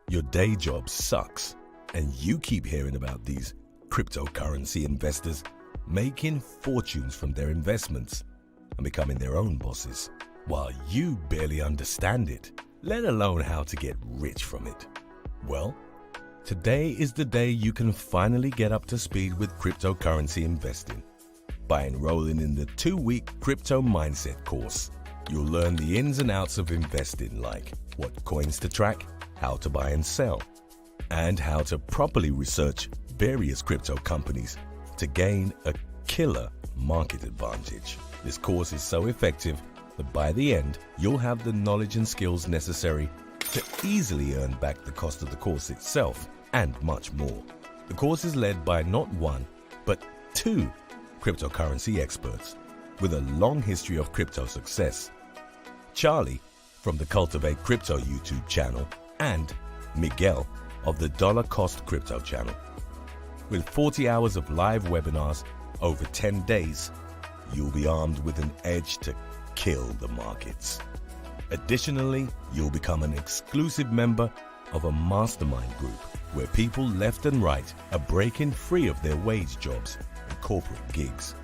Your day job sucks, and you keep hearing about these cryptocurrency investors making fortunes from their investments and becoming their own bosses, while you barely understand it, let alone how to get rich from it. Well, today is the day you can finally get up to speed with cryptocurrency investing. By enrolling in the 2-week Crypto Mindset course, you'll learn the ins and outs of investing, like what coins to track, how to buy and sell, and how to properly research various crypto companies to gain a killer market advantage. This course is so effective that by the end, you'll have the knowledge and skills necessary to easily earn back the cost of the course itself and much more. The course is led by not one, but 2 cryptocurrency experts with a long history of crypto success. Charlie from the Cultivate Crypto YouTube channel and Miguel of the Dollar Cost Crypto channel. With 40 hours of live webinars over 10 days, you'll be armed with an edge to kill the markets. Additionally, you'll become an exclusive member of a mastermind group where people left and right are breaking free of their wage jobs and corporate gigs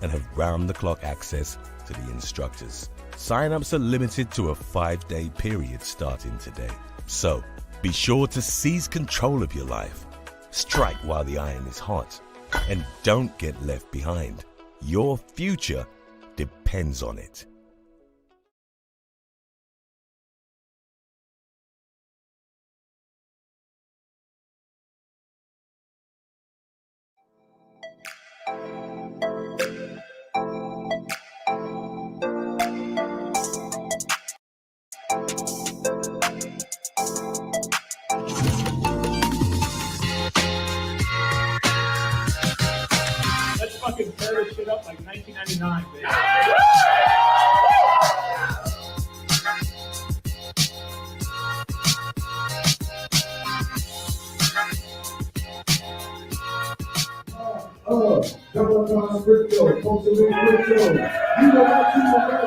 and have round-the-clock access to the instructors. Sign-ups are limited to a 5-day period starting today. So, be sure to seize control of your life. Strike while the iron is hot. And don't get left behind. Your future depends on it. Let's fucking tear this shit up like 1999, baby. Double time crypto, cultivate crypto. You know how to do that,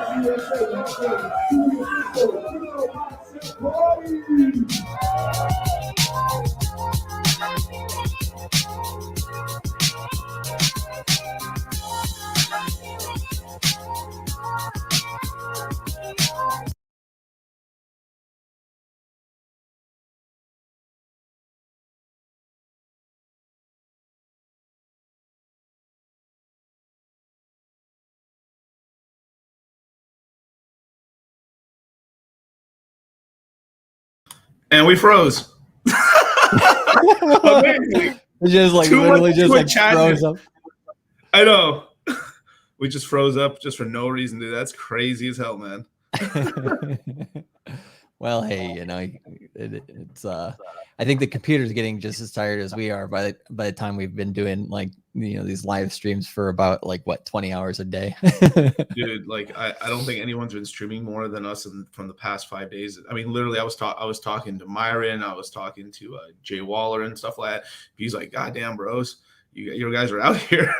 And we froze. Amazing. It just like Too literally much just like chat. froze up. I know. We just froze up just for no reason, dude. That's crazy as hell, man. Well, hey, you know, it's I think the computer's getting just as tired as we are by the time we've been doing like, you know, these live streams for about like what 20 hours a day. Dude, like I don't think anyone's been streaming more than us from the past 5 days. I mean, literally, I was talking to Myron, I was talking to Jay Waller and stuff like that. He's like, "God damn, bros, you guys are out here."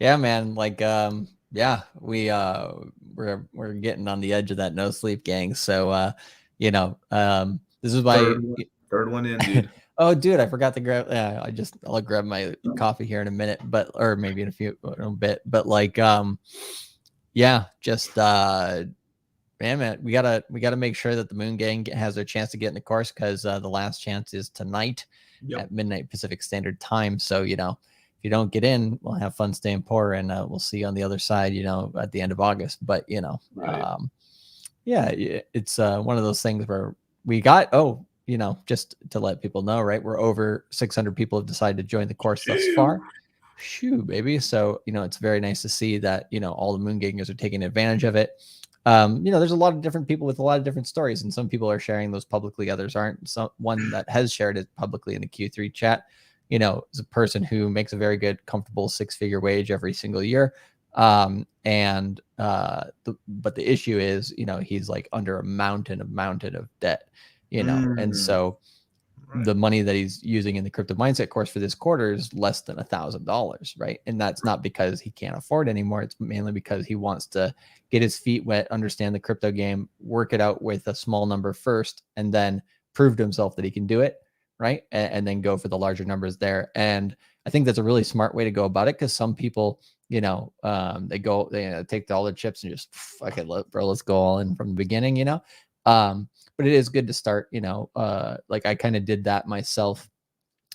Yeah, man. Like, yeah, we're getting on the edge of that no sleep gang. So, you know, this is why third one in, dude. Oh, dude, I forgot to grab. Yeah, I'll grab my coffee here in a minute, or maybe in a bit. But like, yeah, just man, we gotta make sure that the Moon Gang has their chance to get in the course, because the last chance is tonight at midnight Pacific Standard Time. So, you know, if you don't get in, we'll have fun staying poor, and we'll see you on the other side, you know, at the end of August. But you know, Right. yeah, it's one of those things where we got, you know, just to let people know, right? We're over 600 people have decided to join the course thus far. Shoo, baby. So, you know, it's very nice to see that, you know, all the Moon Gangers are taking advantage of it. You know, there's a lot of different people with a lot of different stories, and some people are sharing those publicly, others aren't. So one that has shared it publicly in the Q3 chat, you know, is a person who makes a very good, comfortable 6-figure wage every single year. But the issue is, you know, he's like under a mountain of debt, you know, and so the money that he's using in the crypto mindset course for this quarter is less than $1,000, right? And that's not because he can't afford anymore. It's mainly because he wants to get his feet wet, understand the crypto game, work it out with a small number first, and then prove to himself that he can do it, right? And then go for the larger numbers there. And I think that's a really smart way to go about it, because some people, you know, they take all their chips and just fuck it, bro, let's go all in from the beginning, you know. But it is good to start, you know, like I kind of did that myself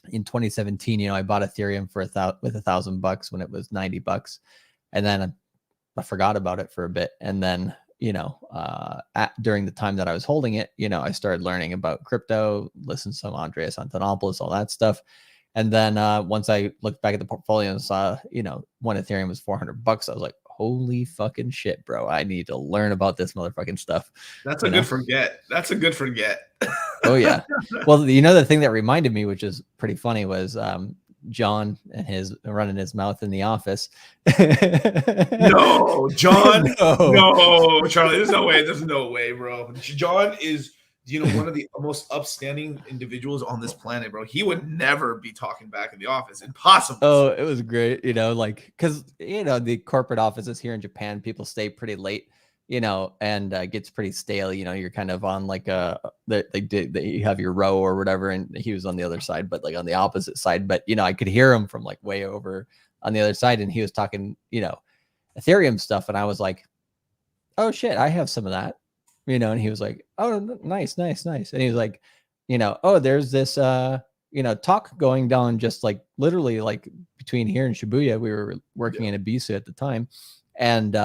in 2017. You know, I bought Ethereum for $1,000 when it was $90, and then I forgot about it for a bit. And then, you know, during the time that I was holding it, you know, I started learning about crypto, listened to some Andreas Antonopoulos, all that stuff. And then once I looked back at the portfolio and saw, you know, one Ethereum was $400, I was like, holy fucking shit, bro. I need to learn about this motherfucking stuff. That's a good forget. That's a good forget. Oh, yeah. Well, you know, the thing that reminded me, which is pretty funny, was John and his running his mouth in the office. No, John. No, Charlie. There's no way. There's no way, bro. John is, you know, one of the most upstanding individuals on this planet, bro. He would never be talking back in the office. Impossible. Oh, it was great, you know, like, because, you know, the corporate offices here in Japan, people stay pretty late, you know, and gets pretty stale. You know, you're kind of on like you have your row or whatever, and he was on the other side, but like on the opposite side. But, you know, I could hear him from like way over on the other side, and he was talking, you know, Ethereum stuff, and I was like, oh shit, I have some of that, you know. And he was like, oh, nice. And he was like, you know, oh, there's this you know, talk going down just like literally like between here and Shibuya. We were working in Ibiza at the time, and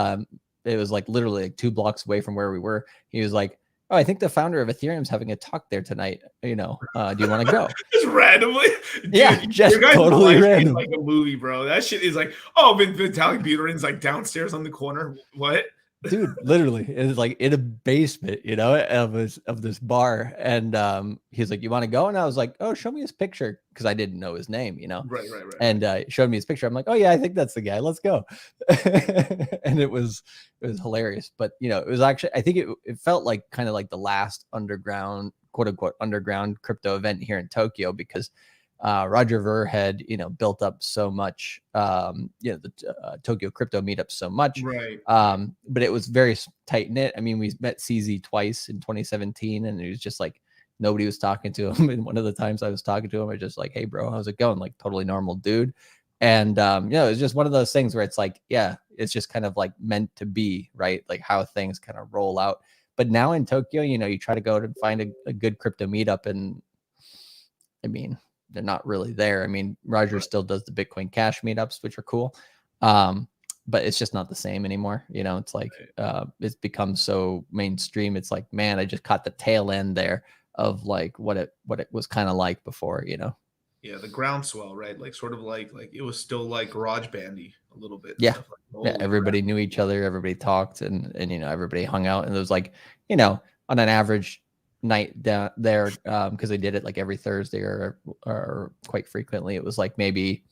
it was like literally like 2 blocks away from where we were. He was like, oh, I think the founder of Ethereum's having a talk there tonight, you know, do you want to go? Just randomly. Dude, yeah, just totally random. Like a movie, bro. That shit is like, oh, Vitalik Buterin's like downstairs on the corner. What? Dude, literally, it's like in a basement, you know, of this bar. And he's like, you want to go? And I was like, oh, show me his picture, because I didn't know his name, you know. Right. And showed me his picture. I'm like, oh yeah, I think that's the guy, let's go. And it was hilarious. But, you know, it was actually, I think it felt like kind of like the last underground, quote unquote, underground crypto event here in Tokyo, because Roger Ver had, you know, built up so much, you know, the Tokyo crypto meetup so much, right? But it was very tight knit. I mean, we met CZ twice in 2017, and it was just like nobody was talking to him. And one of the times I was talking to him, I was just like, hey bro, how's it going? Like totally normal dude. And you know, it's just one of those things where it's like, yeah, it's just kind of like meant to be, right? Like how things kind of roll out. But now in Tokyo, you know, you try to go to find a good crypto meetup, and I mean, they're not really there. I mean, Roger still does the Bitcoin Cash meetups, which are cool. but it's just not the same anymore. It's like it's become so mainstream. It's like, man, I just caught the tail end there of like what it was kind of like before. Yeah, the groundswell, right? Like sort of like it was still like garage bandy a little bit. Yeah. Stuff like, Yeah, everybody knew each other, everybody talked, and everybody hung out, and it was like, on an average night down there, because they did it like every Thursday or quite frequently, it was like maybe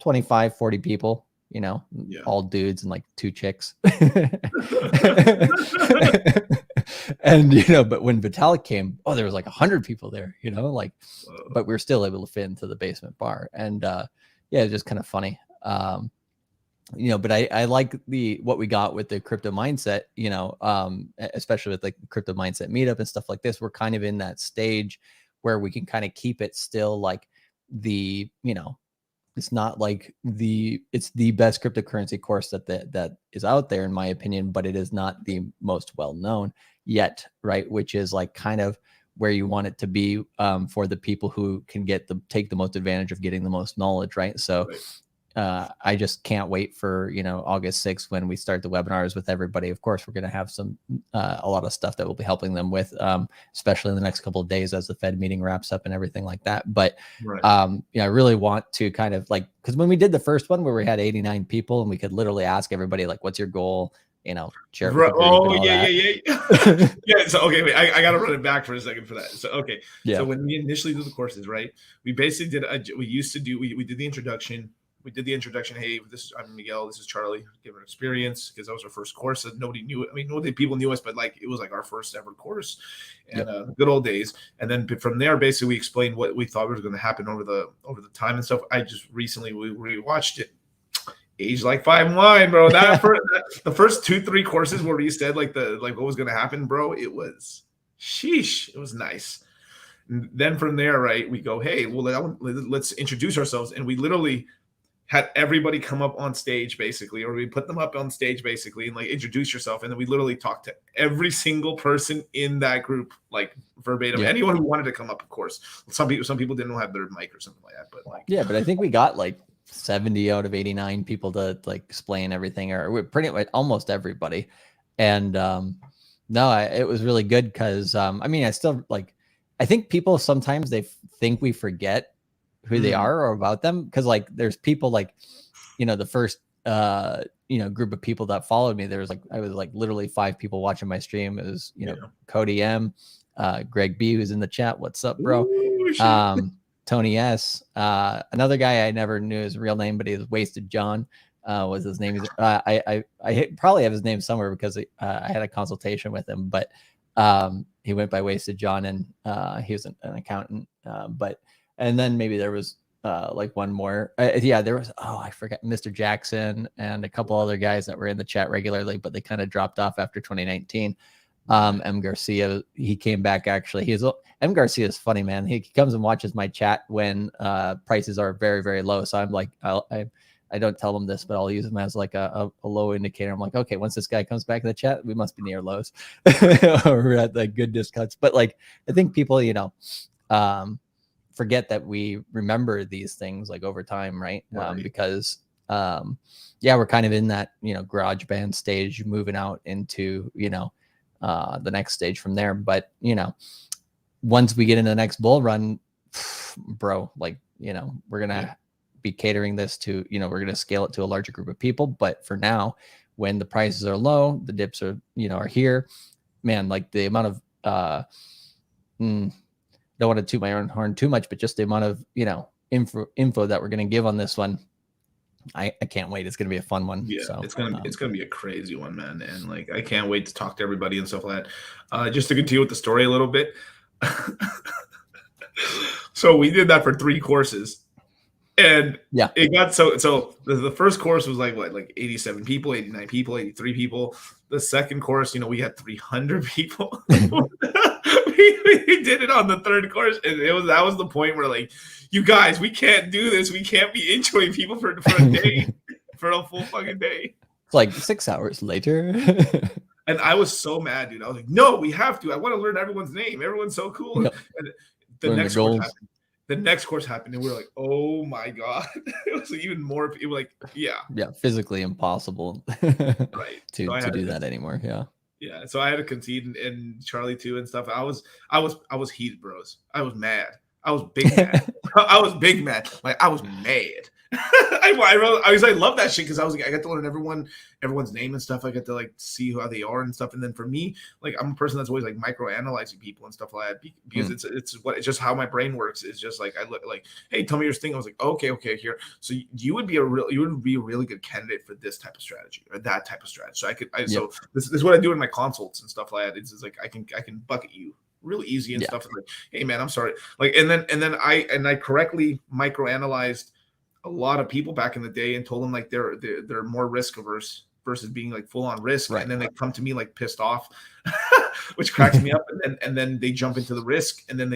25-40 people, all dudes and like 2 chicks. And but when Vitalik came, there was like 100 people there, like, but we were still able to fit into the basement bar. And it's just kind of funny. But I like what we got with the crypto mindset, especially with like the crypto mindset meetup and stuff like this. We're kind of in that stage where we can kind of keep it still like it's not like it's the best cryptocurrency course that is out there, in my opinion, but it is not the most well known yet, right? Which is like kind of where you want it to be for the people who can take the most advantage of getting the most knowledge, right? So I just can't wait for August 6th when we start the webinars with everybody. Of course, we're going to have a lot of stuff that we'll be helping them with, especially in the next couple of days as the Fed meeting wraps up and everything like that. But I really want to kind of like, because when we did the first one where we had 89 people and we could literally ask everybody like, "What's your goal?" Share it with the group and all that. Yeah. So okay, wait, I gotta run it back for a second for that. So okay, yeah. So when we initially did the courses, right? We basically we did the introduction. We did the introduction. Hey, I'm Miguel. This is Charlie. Give an experience, because that was our first course. That nobody knew it. I mean, people knew us, but like it was like our first ever course, and good old days. And then from there, basically, we explained what we thought was going to happen over the time and stuff. I just recently we rewatched it. Aged like fine wine, bro. The first 2-3 courses where we said like what was going to happen, bro. It was sheesh. It was nice. And then from there, right, we go, hey, well, let's introduce ourselves, and we literally had everybody come up on stage basically, or we put them up on stage basically and like introduce yourself. And then we literally talked to every single person in that group, like verbatim, anyone who wanted to come up, of course. Some people didn't have their mic or something like that, but like, but I think we got like 70 out of 89 people to like explain everything, or we're pretty much almost everybody. And it was really good because I still like, I think people sometimes they think we forget who they are or about them, because like there's people like the first group of people that followed me, I was like literally 5 people watching my stream. It was Cody M, Greg B, who's in the chat, what's up, bro? Ooh, Tony S, another guy I never knew his real name, but he was Wasted John was his name. I probably have his name somewhere because I had a consultation with him, but he went by Wasted John, and he was an accountant, and then maybe there was like one more. There was, I forgot, Mr. Jackson and a couple other guys that were in the chat regularly, but they kind of dropped off after 2019. M. Garcia, he came back actually. M. Garcia is funny, man. He comes and watches my chat when prices are very, very low. So I'm like, I don't tell him this, but I'll use him as like a low indicator. I'm like, okay, once this guy comes back in the chat, we must be near lows or we're at like good discounts. But like, I think people, forget that we remember these things like over time, right? Because we're kind of in that garage band stage, moving out into the next stage from there. But once we get into the next bull run, bro, like we're gonna be catering this to we're gonna scale it to a larger group of people. But for now, when the prices are low, the dips are are here, man. Like the amount of don't want to toot my own horn too much, but just the amount of info that we're going to give on this one, I can't wait. It's going to be a fun one. Yeah, so, it's gonna be a crazy one, man. And like I can't wait to talk to everybody and stuff like that. Just to continue with the story a little bit. So we did that for 3 courses, and it got so the first course was like 87 people, 89 people, 83 people. The second course, we had 300 people. We did it on the third course, and that was the point where like, you guys, we can't do this. We can't be introing people for a day, for a full fucking day. It's like 6 hours later. And I was so mad, dude. I was like, no, we have to. I want to learn everyone's name. Everyone's so cool. Yep. And the next course happened. The next course happened, and we were like, "Oh my god!" It was even more. It was like, yeah, physically impossible right. to So I had do that anymore. yeah. So I had to concede, and Charlie too, and stuff. I was heated, bros. I was mad. I was big mad. I was big mad. Like I was mad. I love that shit because I got to learn everyone's name and stuff. I got to like see how they are and stuff. And then for me, like I'm a person that's always like microanalyzing people and stuff like that because it's just how my brain works. It's just like I look like, hey, tell me your thing. I was like, okay, here. So you would be a really good candidate for this type of strategy or that type of strategy. So so this is what I do in my consults and stuff like that. It's like I can bucket you really easy and stuff. Like, hey man, I'm sorry. Like and then I correctly microanalyzed a lot of people back in the day and told them like they're more risk averse versus being like full on risk. Right. And then they come to me like pissed off, which cracks me up. And then they jump into the risk and then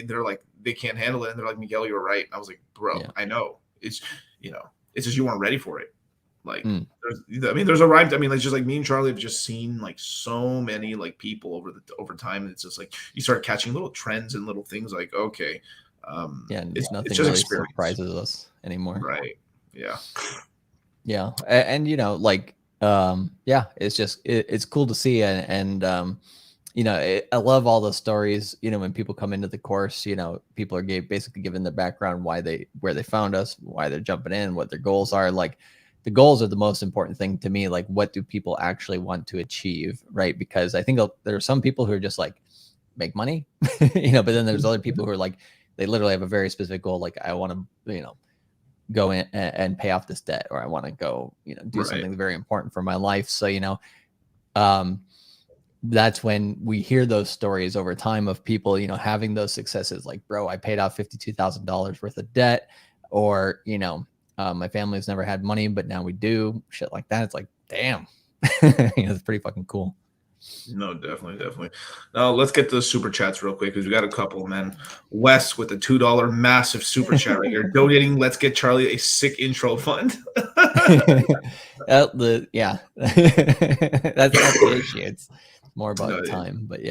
they're like, they can't handle it. And they're like, Miguel, you're right. And I was like, bro, I know it's just, you weren't ready for it. Like, there's a rhyme. I mean, like just like me and Charlie have just seen like so many like people over time. And it's just like, you start catching little trends and little things like, okay, it's nothing really surprises us anymore, right? And like it's just it's cool to see, and I love all the stories. When people come into the course, people are basically given the background, where they found us, why they're jumping in, what their goals are. Like the goals are the most important thing to me. Like what do people actually want to achieve, right? Because I think there are some people who are just like make money, but then there's other people who are like, they literally have a very specific goal. Like I want to, go in and pay off this debt, or I want to go, do something very important for my life. So, that's when we hear those stories over time of people, having those successes. Like, bro, I paid off $52,000 worth of debt, or, my family's never had money, but now we do. Shit like that. It's like, damn, it's pretty fucking cool. No, definitely. Now let's get to the super chats real quick because we got a couple, man. Wes with the $2 massive super chat right here, donating. Let's get Charlie a sick intro fund. That's the issue. It's more about time, but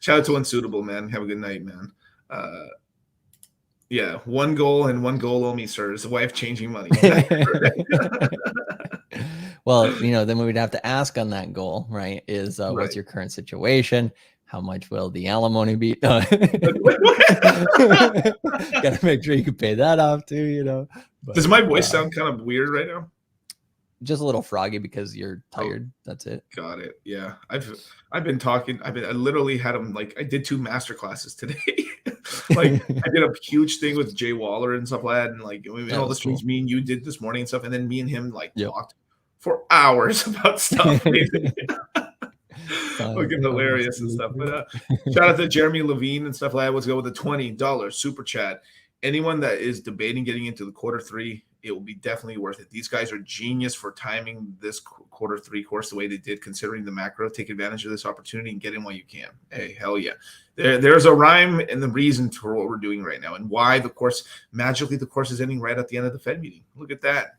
Shout out to Unsuitable, man. Have a good night, man. One goal and one goal only, sir. Is the wife changing money? Well, then we would have to ask on that goal, right? Is what's your current situation? How much will the alimony be? Got to make sure you can pay that off too, But, does my voice sound kind of weird right now? Just a little froggy because you're tired. That's it. Got it. Yeah. I've been talking. I literally had them like I did 2 master classes today. Like I did a huge thing with Jay Waller and stuff like that, and like all the streams me and you did this morning and stuff, and then me and him like talked for hours about stuff. Looking hilarious and stuff. But shout out to Jeremy Levine and stuff like that. Let's go with a $20 super chat. Anyone that is debating getting into the Q3, it will be definitely worth it. These guys are genius for timing this Q3 course the way they did, considering the macro. Take advantage of this opportunity and get in while you can. Hey, hell yeah. There's a rhyme and the reason for what we're doing right now and why the course is ending right at the end of the Fed meeting. Look at that.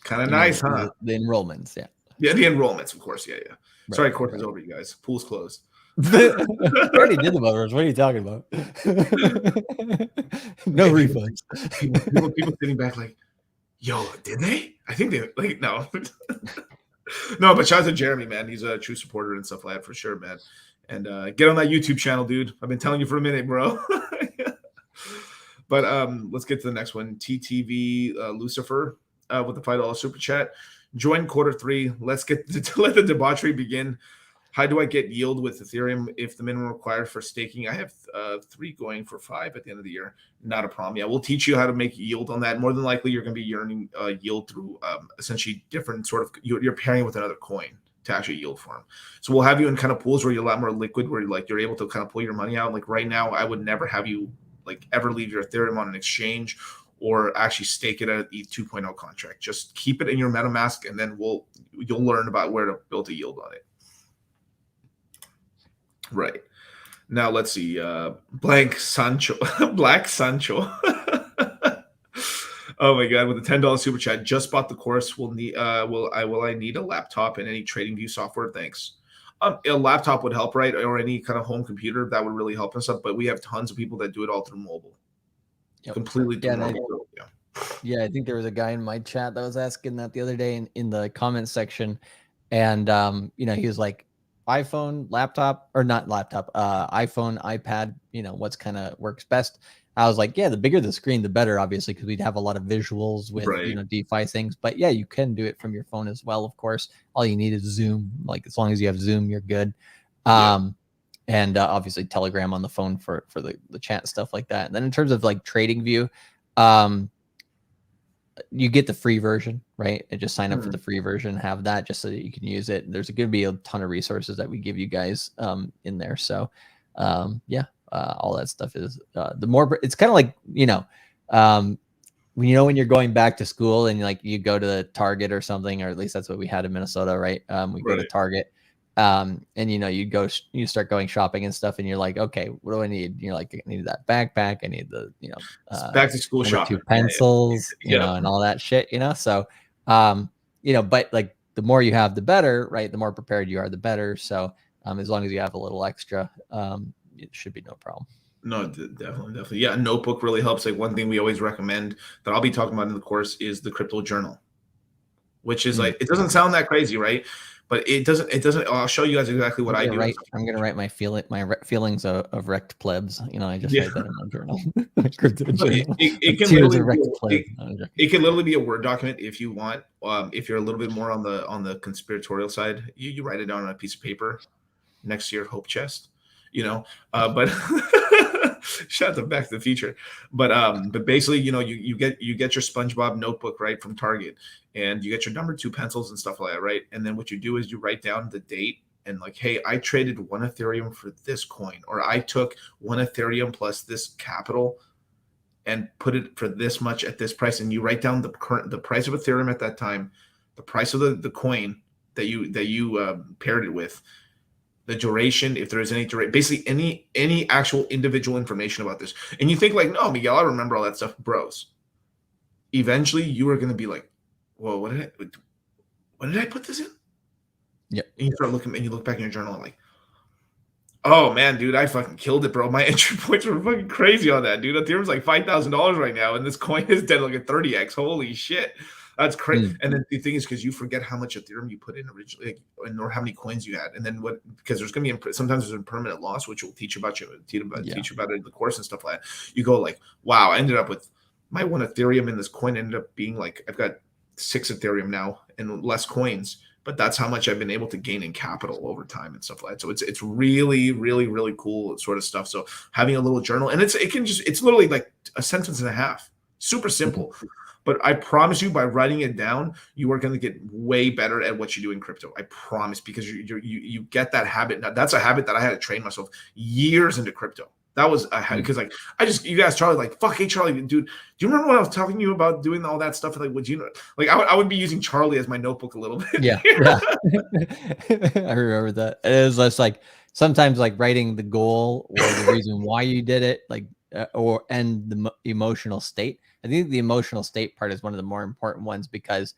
Kind of nice, huh? The enrollments, Yeah, the enrollments, of course. Yeah. Right, sorry, course is over, you guys. Pool's closed. I already did the voters. What are you talking about? No refunds. People sitting back like, yo, did they? I think they like no. No, but shout out to Jeremy, man. He's a true supporter and stuff like that for sure, man. And get on that YouTube channel, dude. I've been telling you for a minute, bro. But let's get to the next one. TTV Lucifer with the $5 super chat. Join Q3. Let's let the debauchery begin. How do I get yield with Ethereum if the minimum required for staking? I have 3 going for 5 at the end of the year. Not a problem. Yeah, we'll teach you how to make yield on that. More than likely, you're going to be earning yield through essentially different sort of you're pairing with another coin to actually yield for them. So we'll have you in kind of pools where you're a lot more liquid, where you're able to kind of pull your money out. Like right now, I would never have you like ever leave your Ethereum on an exchange or actually stake it at an ETH 2.0 contract. Just keep it in your MetaMask, and then you'll learn about where to build a yield on it. Right. Now let's see. Black Sancho. Oh my god, with a $10 super chat. Just bought the course. Will I need a laptop and any trading view software? Thanks. A laptop would help, right? Or any kind of home computer that would really help and stuff. But we have tons of people that do it all through mobile, completely through mobile. Yeah, I think there was a guy in my chat that was asking that the other day in the comment section, and he was like, iPhone, laptop, or not laptop, iPhone, iPad, what's kind of works best. I was like, yeah, the bigger the screen, the better, obviously, because we'd have a lot of visuals with DeFi things. But yeah, you can do it from your phone as well. Of course, all you need is Zoom. Like as long as you have Zoom, you're good. And obviously Telegram on the phone for the chat, stuff like that. And then in terms of like Trading View, you get the free version, right? And just sign up for the free version, have that just so that you can use it. There's going to be a ton of resources that we give you guys in there. So all that stuff is the more, it's kind of like, when you're going back to school and like you go to the Target or something, or at least that's what we had in Minnesota, right? We go to Target. And you start going shopping and stuff, and you're like, okay, what do I need? And you're like, I need that backpack, I need the back to school shopping, 2 pencils, and all that shit, so but like the more you have, the better, right? The more prepared you are, the better. So as long as you have a little extra, it should be no problem. No, definitely. Yeah, a notebook really helps. Like one thing we always recommend that I'll be talking about in the course is the crypto journal, which is like, it doesn't sound that crazy, right? But it doesn't. I'll show you guys exactly what I do. I'm gonna write my feelings of wrecked plebs. I just write that in my journal. It can literally be a Word document if you want. If you're a little bit more on the conspiratorial side, you write it down on a piece of paper next to your hope chest. But shout out to Back to the Future. But basically, you get your SpongeBob notebook, right, from Target, and you get your number 2 pencils and stuff like that, right? And then what you do is you write down the date and like, hey, I traded 1 Ethereum for this coin, or I took 1 Ethereum plus this capital and put it for this much at this price, and you write down the price of Ethereum at that time, the price of the coin that you paired it with, the duration, if there is any duration, basically any actual individual information about this. And you think like, no, Miguel, I remember all that stuff, bros. Eventually, you are going to be like, whoa, what did I put this in? Yeah. And you start looking, and you look back in your journal and like, oh man, dude, I fucking killed it, bro. My entry points were fucking crazy on that, dude. Ethereum's like $5,000 right now, and this coin is dead like a 30x. Holy shit. That's crazy. And then the thing is, because you forget how much Ethereum you put in originally, or how many coins you had, and then because there's going to be sometimes there's impermanent loss, which we'll teach you about it in the course and stuff like that. You go like, wow, I ended up with my 1 Ethereum, and this coin ended up being like, I've got 6 Ethereum now and less coins, but that's how much I've been able to gain in capital over time and stuff like that. So it's really, really, really cool sort of stuff. So having a little journal, and it's literally like a sentence and a half, super simple. But I promise you, by writing it down, you are going to get way better at what you do in crypto. I promise, because you get that habit. Now, that's a habit that I had to train myself years into crypto. That was a habit, because you guys, Charlie, like, fuck, hey, Charlie, dude, do you remember when I was talking to you about doing all that stuff? Like, would you know? Like, I would be using Charlie as my notebook a little bit. Yeah. I remember that. It was just like sometimes like writing the goal or the reason why you did it, like, and the emotional state. I think the emotional state part is one of the more important ones, because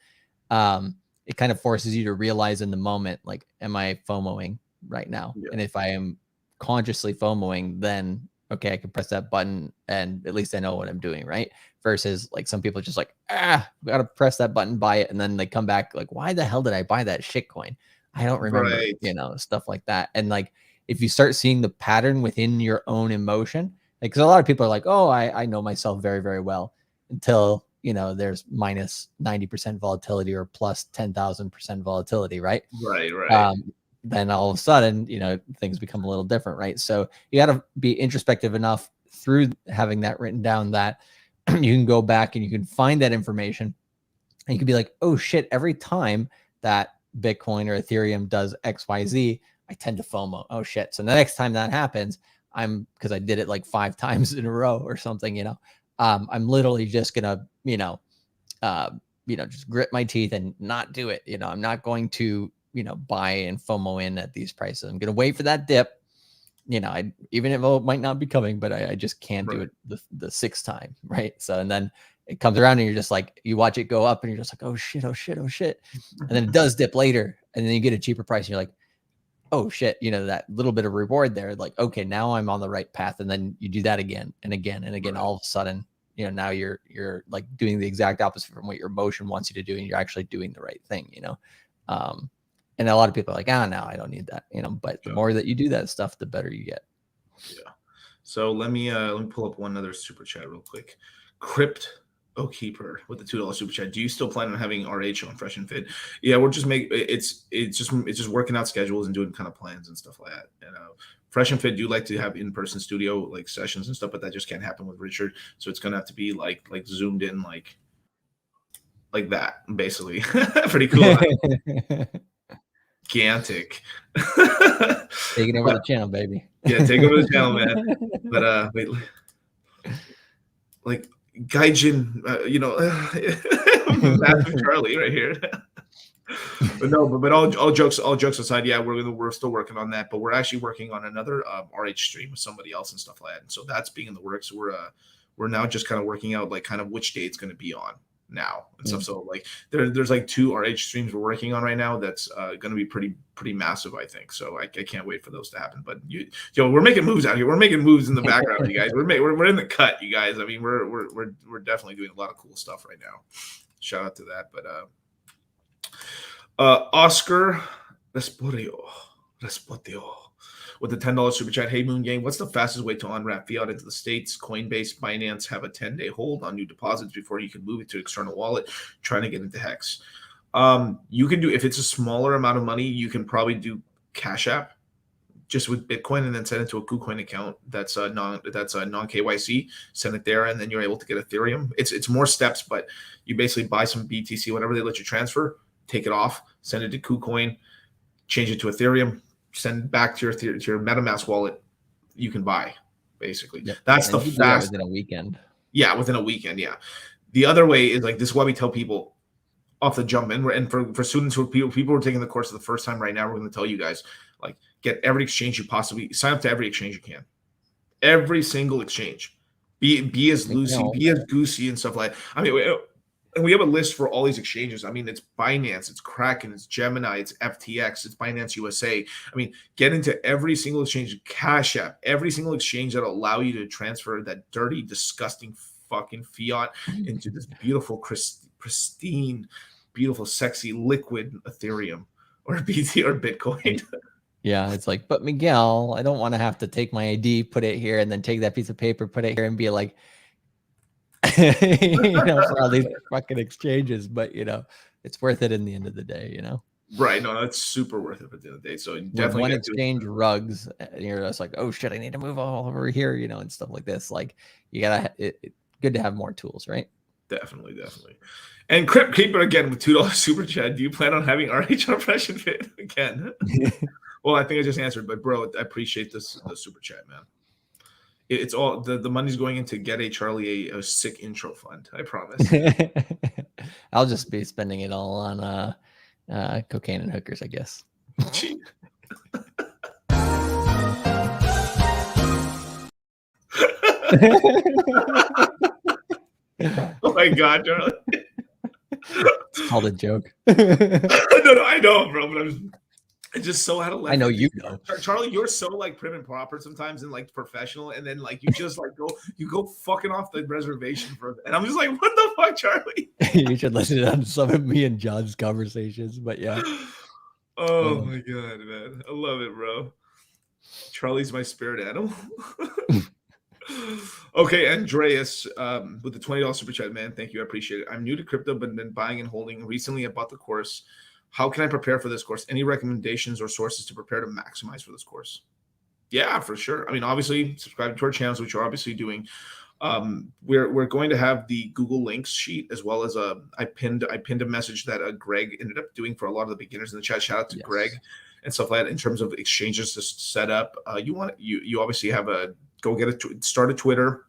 it kind of forces you to realize in the moment, like, am I FOMOing right now? Yeah. And if I am consciously FOMOing, then okay, I can press that button and at least I know what I'm doing, right? Versus like some people just like, we gotta press that button, buy it, and then they come back like, why the hell did I buy that shit coin? I don't remember, stuff like that. And like, if you start seeing the pattern within your own emotion, like, because a lot of people are like, oh, I know myself very, very well, until there's minus 90% volatility or plus 10,000% volatility, right? Right. Then all of a sudden, things become a little different, right? So you got to be introspective enough through having that written down that you can go back and you can find that information, and you can be like, oh shit, every time that Bitcoin or Ethereum does XYZ, I tend to FOMO. Oh shit. So the next time that happens, because I did it like 5 times in a row or something, I'm literally just gonna, just grit my teeth and not do it. I'm not going to, buy and FOMO in at these prices. I'm gonna wait for that dip. Even if it might not be coming, but I just can't do it the 6th time, right? So, and then it comes around and you're just like, you watch it go up and you're just like, oh shit. And then it does dip later, and then you get a cheaper price and you're like, oh shit, that little bit of reward there, like, okay, now I'm on the right path. And then you do that again and again and again. Right. All of a sudden, now you're like doing the exact opposite from what your emotion wants you to do, and you're actually doing the right thing. And a lot of people are like, no, I don't need that. But the more that you do that stuff, the better you get. Yeah. So let me pull up one other super chat real quick. Crypt Keeper with the $2 super chat. Do you still plan on having RH on Fresh and Fit? Yeah, we're just it's just working out schedules and doing kind of plans and stuff like that. And Fresh and Fit do like to have in-person studio like sessions and stuff, but that just can't happen with Richard. So it's gonna have to be like zoomed in like that, basically. Pretty cool. Gigantic. Taking over the channel, baby. Yeah, take over the channel, man. But wait, like Gaijin, Master Charlie right here. But no, but all jokes aside, yeah, we're still working on that, but we're actually working on another RH stream with somebody else and stuff like that. And so that's being in the works. We're now just kind of working out like kind of which day it's going to be on now and stuff. So like there's like 2 RH streams we're working on right now that's going to be pretty massive, I think. So I can't wait for those to happen. But we're making moves out here. We're making moves in the background, you guys. We're in the cut, you guys. I mean, we're definitely doing a lot of cool stuff right now. Shout out to that. But Oscar Resporio with the $10 super chat. Hey, Moon Gang, what's the fastest way to unwrap fiat into the States? Coinbase, Binance have a 10-day hold on new deposits before you can move it to external wallet, trying to get into Hex. You can do, if it's a smaller amount of money, you can probably do Cash App just with Bitcoin and then send it to a KuCoin account that's non KYC, send it there, and then you're able to get Ethereum. It's more steps, but you basically buy some BTC, whatever they let you transfer, take it off, send it to KuCoin, change it to Ethereum, send it back to your MetaMask wallet. You can buy, basically. Yep. That's the fast within a weekend. Yeah, within a weekend. Yeah. The other way is like, this is why we tell people off the jump, and for students people who are taking the course for the first time right now, we're going to tell you guys, like, get every exchange you possibly sign up to, every exchange you can, every single exchange. Be as loosey, be as goosey and stuff like that. I mean, and we have a list for all these exchanges. I mean, it's Binance, it's Kraken, it's Gemini, it's FTX, it's Binance USA. I mean, get into every single exchange, Cash App, every single exchange that'll allow you to transfer that dirty, disgusting fucking fiat into this beautiful, pristine, beautiful, sexy, liquid Ethereum or BT or Bitcoin. Yeah, it's like, but Miguel, I don't want to have to take my ID, put it here, and then take that piece of paper, put it here, and be like, for all these fucking exchanges. But it's worth it in the end of the day. Right? No, that's super worth it at the end of the day. So definitely one exchange rugs, and you're just like, oh shit, I need to move all over here, and stuff like this. Like, you gotta, good to have more tools, right? Definitely. And Crypt Keeper again with $2 super chat. Do you plan on having RH on Fresh and Fit again? Well, I think I just answered, but bro, I appreciate the super chat, man. It's all the money's going into get a Charlie a sick intro fund. I promise. I'll just be spending it all on cocaine and hookers, I guess. Oh my God, Charlie. It's called a joke. No, I know, bro, but it's just so out of left. I know you know. Charlie, you're so like prim and proper sometimes and like professional, and then like you just like go fucking off the reservation and I'm just like, what the fuck, Charlie? You should listen to some of me and John's conversations, but yeah. Oh my God, man. I love it, bro. Charlie's my spirit animal. Okay, Andreas, with the $20 super chat, man. Thank you. I appreciate it. I'm new to crypto, but been buying and holding. Recently, I bought the course. How can I prepare for this course? Any recommendations or sources to prepare to maximize for this course? Yeah, for sure. I mean, obviously, subscribe to our channels, which we're obviously doing. We're going to have the Google Links sheet, as well as I pinned a message that Greg ended up doing for a lot of the beginners in the chat. Shout out to Greg and stuff like that in terms of exchanges to set up. You obviously have start a Twitter.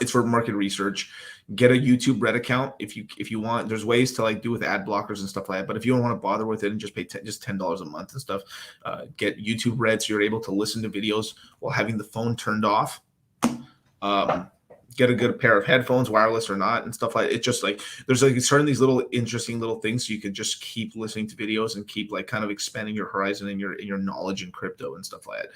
It's for market research. Get a YouTube Red account if you want. There's ways to like do with ad blockers and stuff like that. But if you don't want to bother with it and just pay just $10 a month and stuff, get YouTube Red so you're able to listen to videos while having the phone turned off. get a good pair of headphones, wireless or not, and stuff like it. Just like there's like certain these little interesting little things, so you can just keep listening to videos and keep like kind of expanding your horizon and your knowledge in crypto and stuff like that.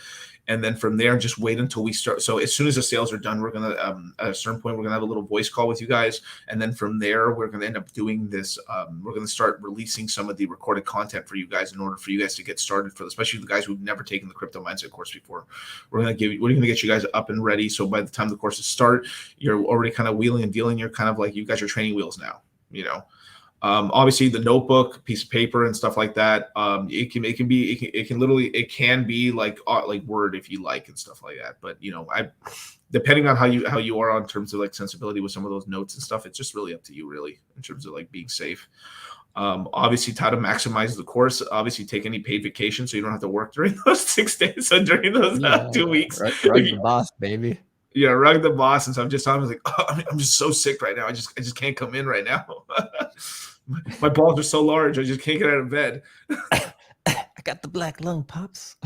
And then from there, just wait until we start. So as soon as the sales are done, we're gonna at a certain point we're gonna have a little voice call with you guys, and then from there we're gonna end up doing this. We're gonna start releasing some of the recorded content for you guys in order for you guys to get started, for especially the guys who've never taken the crypto mindset course before. We're gonna get you guys up and ready. So by the time the courses start, you're already kind of wheeling and dealing. You're kind of like, you got your training wheels now, you know. Obviously the notebook, piece of paper and stuff like that. It can be like Word if you like and stuff like that. But you know, depending on how you are on terms of like sensibility with some of those notes and stuff, it's just really up to you really in terms of like being safe. Obviously how to maximize the course, obviously take any paid vacation so you don't have to work during those 6 days. So during those 2 weeks, rug the boss, baby. Yeah, rug the boss. And so I'm just like, oh, I'm just so sick right now. I just can't come in right now. My balls are so large, I just can't get out of bed. I got the black lung, pops.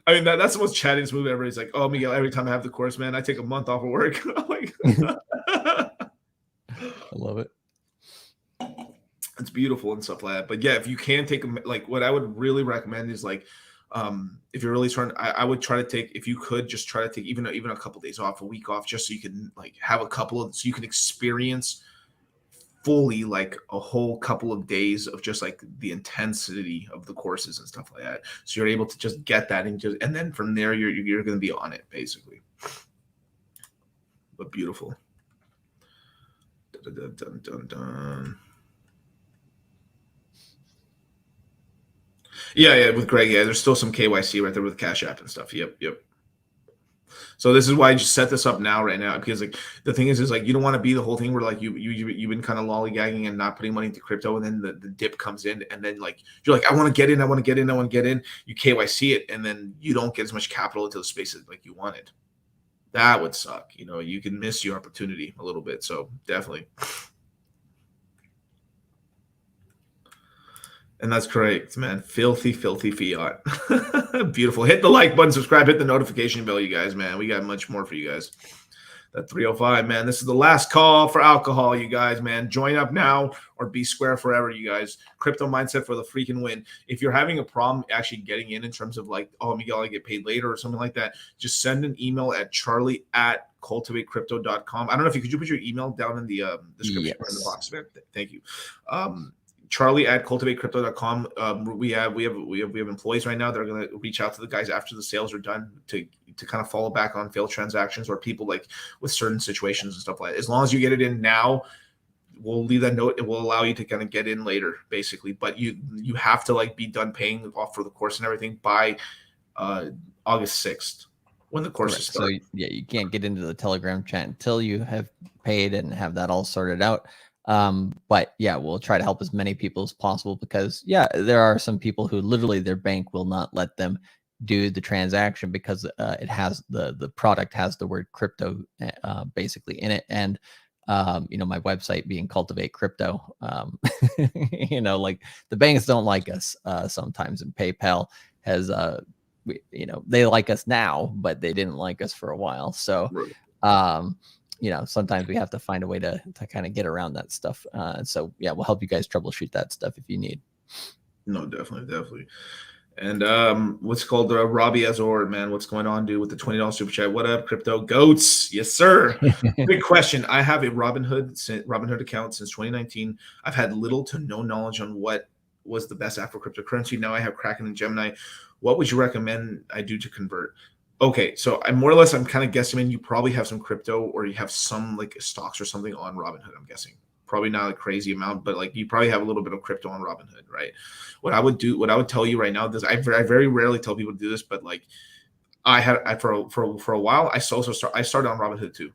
I mean, that's the most chattiest move ever. He's like, oh, Miguel, every time I have the course, man, I take a month off of work. Like, I love it. It's beautiful and stuff like that. But yeah, if you can take like, what I would really recommend is like, if you're really trying, I would try to take, if you could just try to take even a couple of days off, a week off, just so you can like have so you can experience fully like a whole couple of days of just like the intensity of the courses and stuff like that. So you're able to just get that and then from there you're going to be on it basically. But beautiful. Dun, dun, dun, dun, dun. Yeah, with Greg, yeah, there's still some KYC right there with Cash App and stuff. Yep. So this is why I just set this up right now, because like the thing is like you don't want to be the whole thing where like you've been kind of lollygagging and not putting money into crypto, and then the dip comes in, and then like you're like, I want to get in. You KYC it, and then you don't get as much capital into the spaces like you wanted. That would suck. You know, you can miss your opportunity a little bit. So definitely. And that's correct, man. Filthy fiat. Beautiful. Hit the like button, subscribe, hit the notification bell, you guys, man. We got much more for you guys. That 305, man. This is the last call for alcohol, you guys, man. Join up now or be square forever, you guys. Crypto mindset for the freaking win. If you're having a problem actually getting in terms of like, oh, Miguel, I get paid later or something like that, just send an email at charlie@cultivatecrypto.com. I don't know if could you put your email down in the description or in the box, man? Thank you. Charlie@cultivatecrypto.com. We have employees right now that are going to reach out to the guys after the sales are done to kind of follow back on failed transactions or people like with certain situations and stuff like that. As long as you get it in now, we'll leave that note. It will allow you to kind of get in later, basically. But you have to like be done paying off for the course and everything by August 6th when the course is started. So yeah, you can't get into the Telegram chat until you have paid and have that all sorted out. But yeah, we'll try to help as many people as possible, because yeah, there are some people who literally their bank will not let them do the transaction because it has the product has the word crypto basically in it. And my website being Cultivate Crypto, like the banks don't like us sometimes, and PayPal has they like us now, but they didn't like us for a while. So sometimes we have to find a way to kind of get around that stuff. So yeah, we'll help you guys troubleshoot that stuff if you need. No, definitely. And what's called Robbie Azor, man, what's going on, dude, with the $20 super chat? What up, crypto goats? Yes, sir. Big question. I have a Robinhood account since 2019. I've had little to no knowledge on what was the best app for cryptocurrency. Now I have Kraken and Gemini. What would you recommend I do to convert? Okay, so I'm kind of guessing you probably have some crypto, or you have some like stocks or something on Robinhood, I'm guessing. Probably not a crazy amount, but like you probably have a little bit of crypto on Robinhood, right? What I would tell you right now, I very rarely tell people to do this, but like for a while, I started on Robinhood too.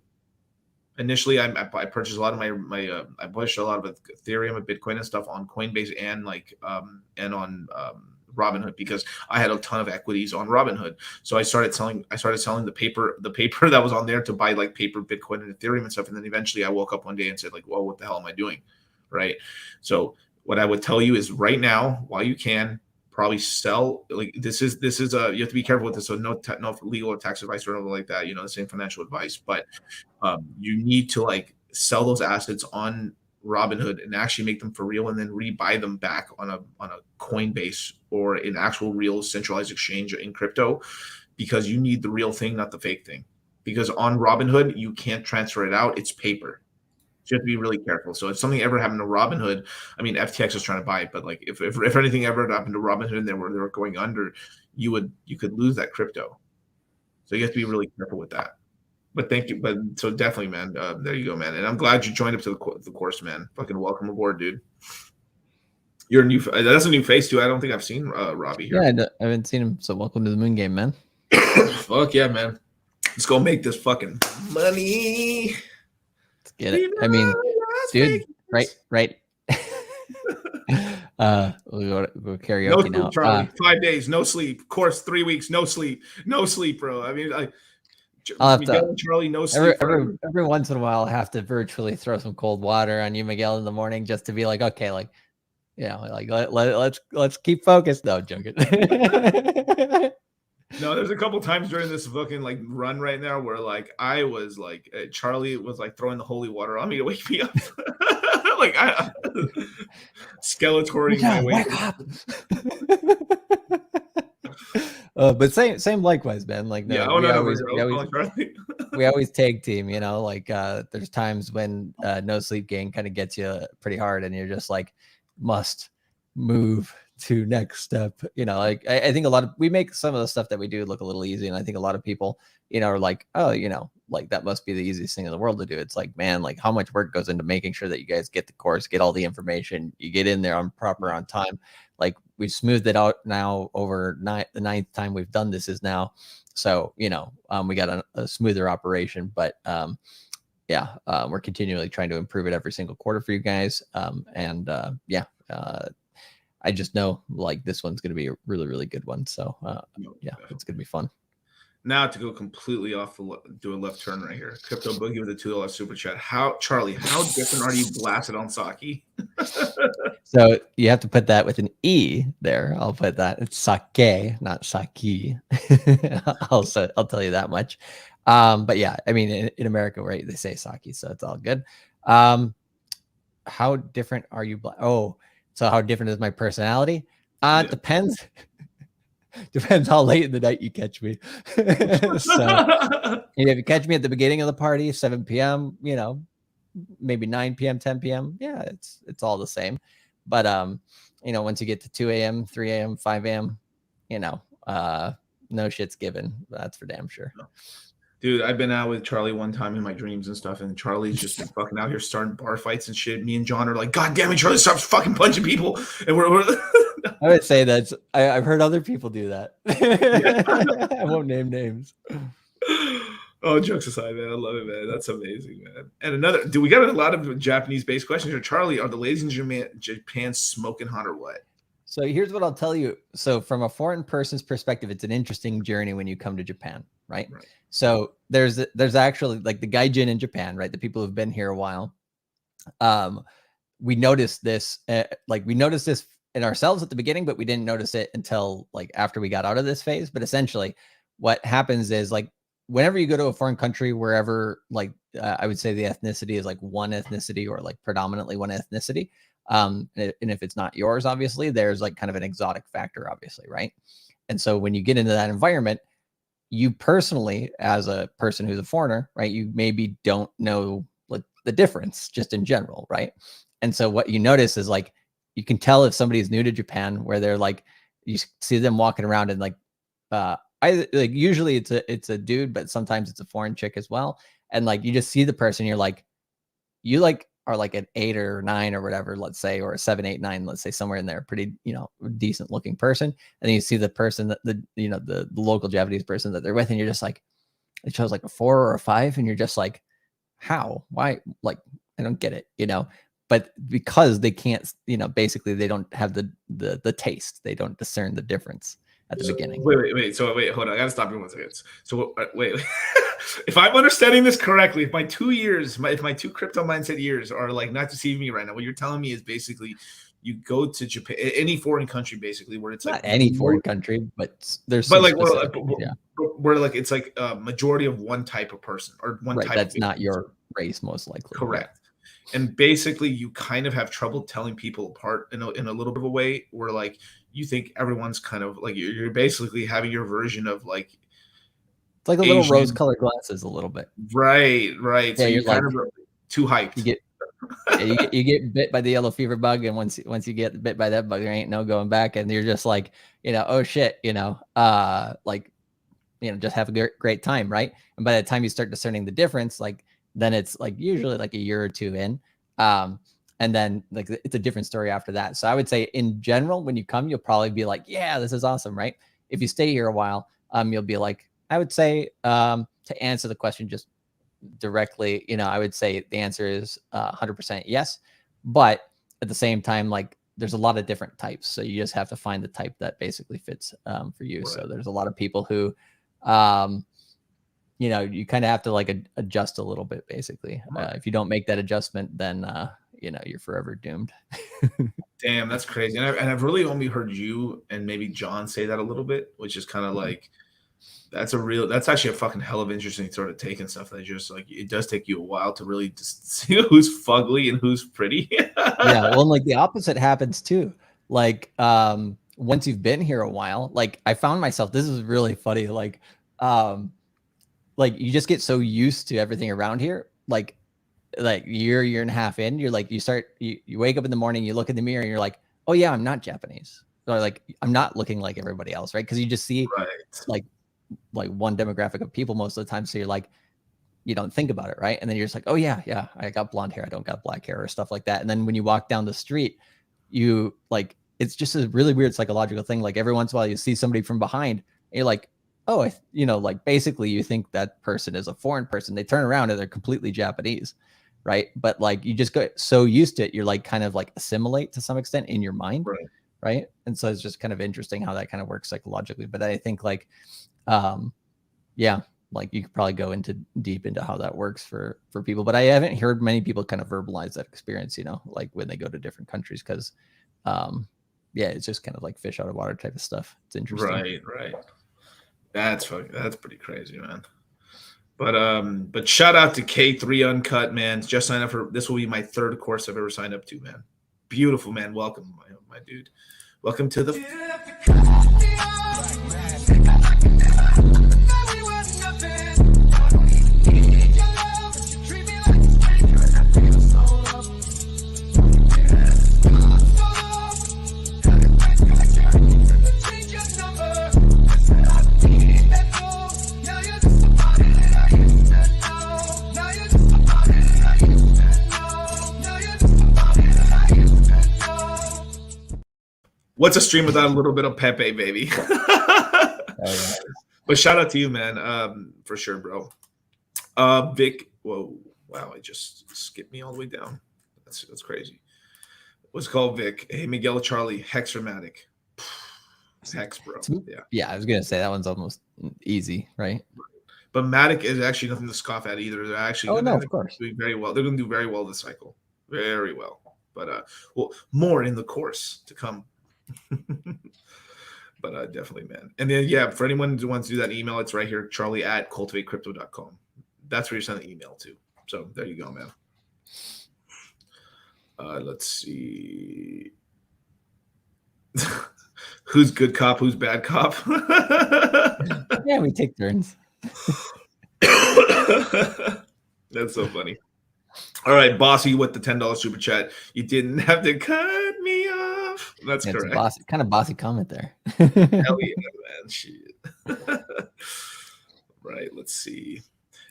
Initially, I purchased a lot of I pushed a lot of Ethereum and Bitcoin and stuff on Coinbase and on Robinhood, because I had a ton of equities on Robinhood. So I started selling the paper that was on there to buy like paper Bitcoin and Ethereum and stuff. And then eventually I woke up one day and said like, well, what the hell am I doing? Right. So what I would tell you is right now, while you can, probably sell. Like this is a, you have to be careful with this. So no legal or tax advice or anything like that. You know, the same financial advice, but you need to like sell those assets on Robinhood and actually make them for real, and then rebuy them back on a Coinbase or an actual real centralized exchange in crypto, because you need the real thing, not the fake thing. Because on Robinhood, you can't transfer it out; it's paper. So you have to be really careful. So if something ever happened to Robinhood, I mean, FTX was trying to buy it, but like if anything ever happened to Robinhood and they were going under, you could lose that crypto. So you have to be really careful with that. But thank you. But so definitely, man. There you go, man. And I'm glad you joined up to the course, man. Fucking welcome aboard, dude. You're a new. That's a new face too. I don't think I've seen Robbie here. Yeah, I haven't seen him. So welcome to the Moon Game, man. Fuck yeah, man. Let's go make this fucking money. Let's get it. I mean, dude, right. We'll go karaoke no now. Charlie. 5 days, no sleep. Course 3 weeks, no sleep, bro. I mean, I'll have to, Charlie, no sleep. Every once in a while, I have to virtually throw some cold water on you, Miguel, in the morning, just to be like, okay, like, you know, like let's keep focused. No, joking. No, there's a couple times during this fucking like run right now where like I was like Charlie was like throwing the holy water on me to wake me up. Like I Skeletoring my way. But same likewise, man. Like no, yeah, we always tag team, you know, like there's times when no sleep gain kind of gets you pretty hard and you're just like must move to next step, you know. Like I think we make some of the stuff that we do look a little easy, and I think a lot of people, you know, are like, oh, you know, like that must be the easiest thing in the world to do. It's like, man, like how much work goes into making sure that you guys get the course, get all the information, you get in there on time. Like we've smoothed it out now over the 9th time we've done this is now, so you know, we got a smoother operation, but we're continually trying to improve it every single quarter for you guys. I just know like this one's going to be a really, really good one. So it's going to be fun. Now to go completely off, do a left turn right here. Crypto Boogie with a $2 super chat. Charlie, how different are you blasted on Saki? So you have to put that with an E there. I'll put that. It's sake, not saki. I'll tell you that much. But yeah, I mean, in America, right, they say sake, so it's all good. How different are you? So how different is my personality? Depends. Depends how late in the night you catch me. So if you catch me at the beginning of the party, 7 p.m., you know, maybe 9 p.m., 10 p.m., yeah, it's all the same. But you know, once you get to 2 a.m., 3 a.m., 5 a.m., you know, no shit's given. That's for damn sure. Dude, I've been out with Charlie one time in my dreams and stuff, and Charlie's just been fucking out here starting bar fights and shit. Me and John are like, God damn it, Charlie, stop fucking punching people. And we're I would say that I've heard other people do that. Yeah. I won't name names. Oh, jokes aside, man. I love it, man. That's amazing, man. And we got a lot of Japanese-based questions here. Charlie, are the ladies in Japan smoking hot or what? So here's what I'll tell you. So from a foreign person's perspective, it's an interesting journey when you come to Japan, right? So there's actually like the gaijin in Japan, right? The people who've been here a while. We noticed this, in ourselves at the beginning, but we didn't notice it until like after we got out of this phase. But essentially what happens is like, whenever you go to a foreign country, wherever like I would say the ethnicity is like one ethnicity or like predominantly one ethnicity. And if it's not yours, obviously there's like kind of an exotic factor, obviously. Right. And so when you get into that environment, you personally, as a person who's a foreigner, right, you maybe don't know like the difference just in general. Right. And so what you notice is like, you can tell if somebody is new to Japan, where they're like, you see them walking around and like, usually it's a dude, but sometimes it's a foreign chick as well. And like, you just see the person, you're like, you like are like an 8 or 9 or whatever, let's say, or a 7, 8, 9, let's say somewhere in there, pretty, you know, decent looking person. And then you see the person that the local Japanese person that they're with, and you're just like, it shows like a 4 or a 5. And you're just like, how, why? Like, I don't get it, you know? But because they can't, you know, basically they don't have the taste. They don't discern the difference at the beginning. Wait. So hold on. I got to stop you 1 second. So wait. If I'm understanding this correctly, if my 2 crypto mindset years are like not deceiving me right now, what you're telling me is basically you go to Japan, any foreign country, basically, where it's Not like any foreign country, but there's but some like specific ones, yeah. where like it's like a majority of one type of person or one Right, type that's of not your race, most likely. correct. And basically, you kind of have trouble telling people apart in a little bit of a way where like you think everyone's kind of like you're basically having your version of like It's like a little Asian, rose-colored glasses, a little bit. right. Yeah, So you you're kind like, of are too hyped. you get you get bit by the yellow fever bug, and once you get bit by that bug, there ain't no going back, and you're just like, oh shit, like, just have a great time, right? And by the time you start discerning the difference, like then it's like usually like a year or two in, and then like it's a different story after that. So I would say in general, when you come, you'll probably be like, yeah, this is awesome, right? If you stay here a while, you'll be like, I would say, to answer the question just directly, I would say the answer is 100% yes. But at the same time, like there's a lot of different types. So you just have to find the type that basically fits for you. Right. So there's a lot of people who, you kind of have to like adjust a little bit, basically. Right. If you don't make that adjustment, then, you're forever doomed. Damn, that's crazy. And I've really only heard you and maybe John say that a little bit, which is kind of like, that's actually a fucking hell of interesting sort of take and stuff that just like, it does take you a while to really just see who's fugly and who's pretty. Yeah. Well, and like the opposite happens too. Like, once you've been here a while, like I found myself, this is really funny. Like you just get so used to everything around here. Like year and a half in, you're like, you wake up in the morning, you look in the mirror and you're like, oh yeah, I'm not Japanese. Or like, I'm not looking like everybody else. Right. Cause you just see like one demographic of people most of the time. So you're like, you don't think about it. Right. And then you're just like, oh yeah, I got blonde hair. I don't got black hair or stuff like that. And then when you walk down the street, you like, it's just a really weird psychological thing. Like every once in a while you see somebody from behind and you're like, oh, like basically you think that person is a foreign person. They turn around and they're completely Japanese. Right. But like, you just get so used to it. You're like, kind of like assimilate to some extent in your mind. Right. And so it's just kind of interesting how that kind of works psychologically. But I think like, yeah, like you could probably go deep into how that works for people, but I haven't heard many people kind of verbalize that experience, like when they go to different countries. Cause, yeah, it's just kind of like fish out of water type of stuff. It's interesting. Right. That's pretty crazy, man. But shout out to K3 Uncut, man. Just signed up for this. Will be my third course I've ever signed up to, man. Beautiful, man. Welcome, my dude. Welcome to the. What's a stream without a little bit of Pepe, baby? But shout out to you, man, for sure, bro. Vic, whoa, wow, I just skipped me all the way down. That's crazy. What's called Vic? Hey, Miguel, Charlie, Hexermatic. Hex, bro. Yeah, I was gonna say that one's almost easy, right? But Matic is actually nothing to scoff at either. They're actually of course, doing very well. They're going to do very well this cycle, very well. But well, more in the course to come. But definitely, man. And then yeah, for anyone who wants to do that email, it's right here, charlie@cultivatecrypto.com. That's where you send the email to. So there you go, man. Let's see. Who's good cop? Who's bad cop? Yeah, we take turns. That's so funny. All right, Bossy with the $10 super chat. You didn't have to cut me off. That's correct. Kind of bossy comment there. Hell yeah, man. Shit. Right, let's see.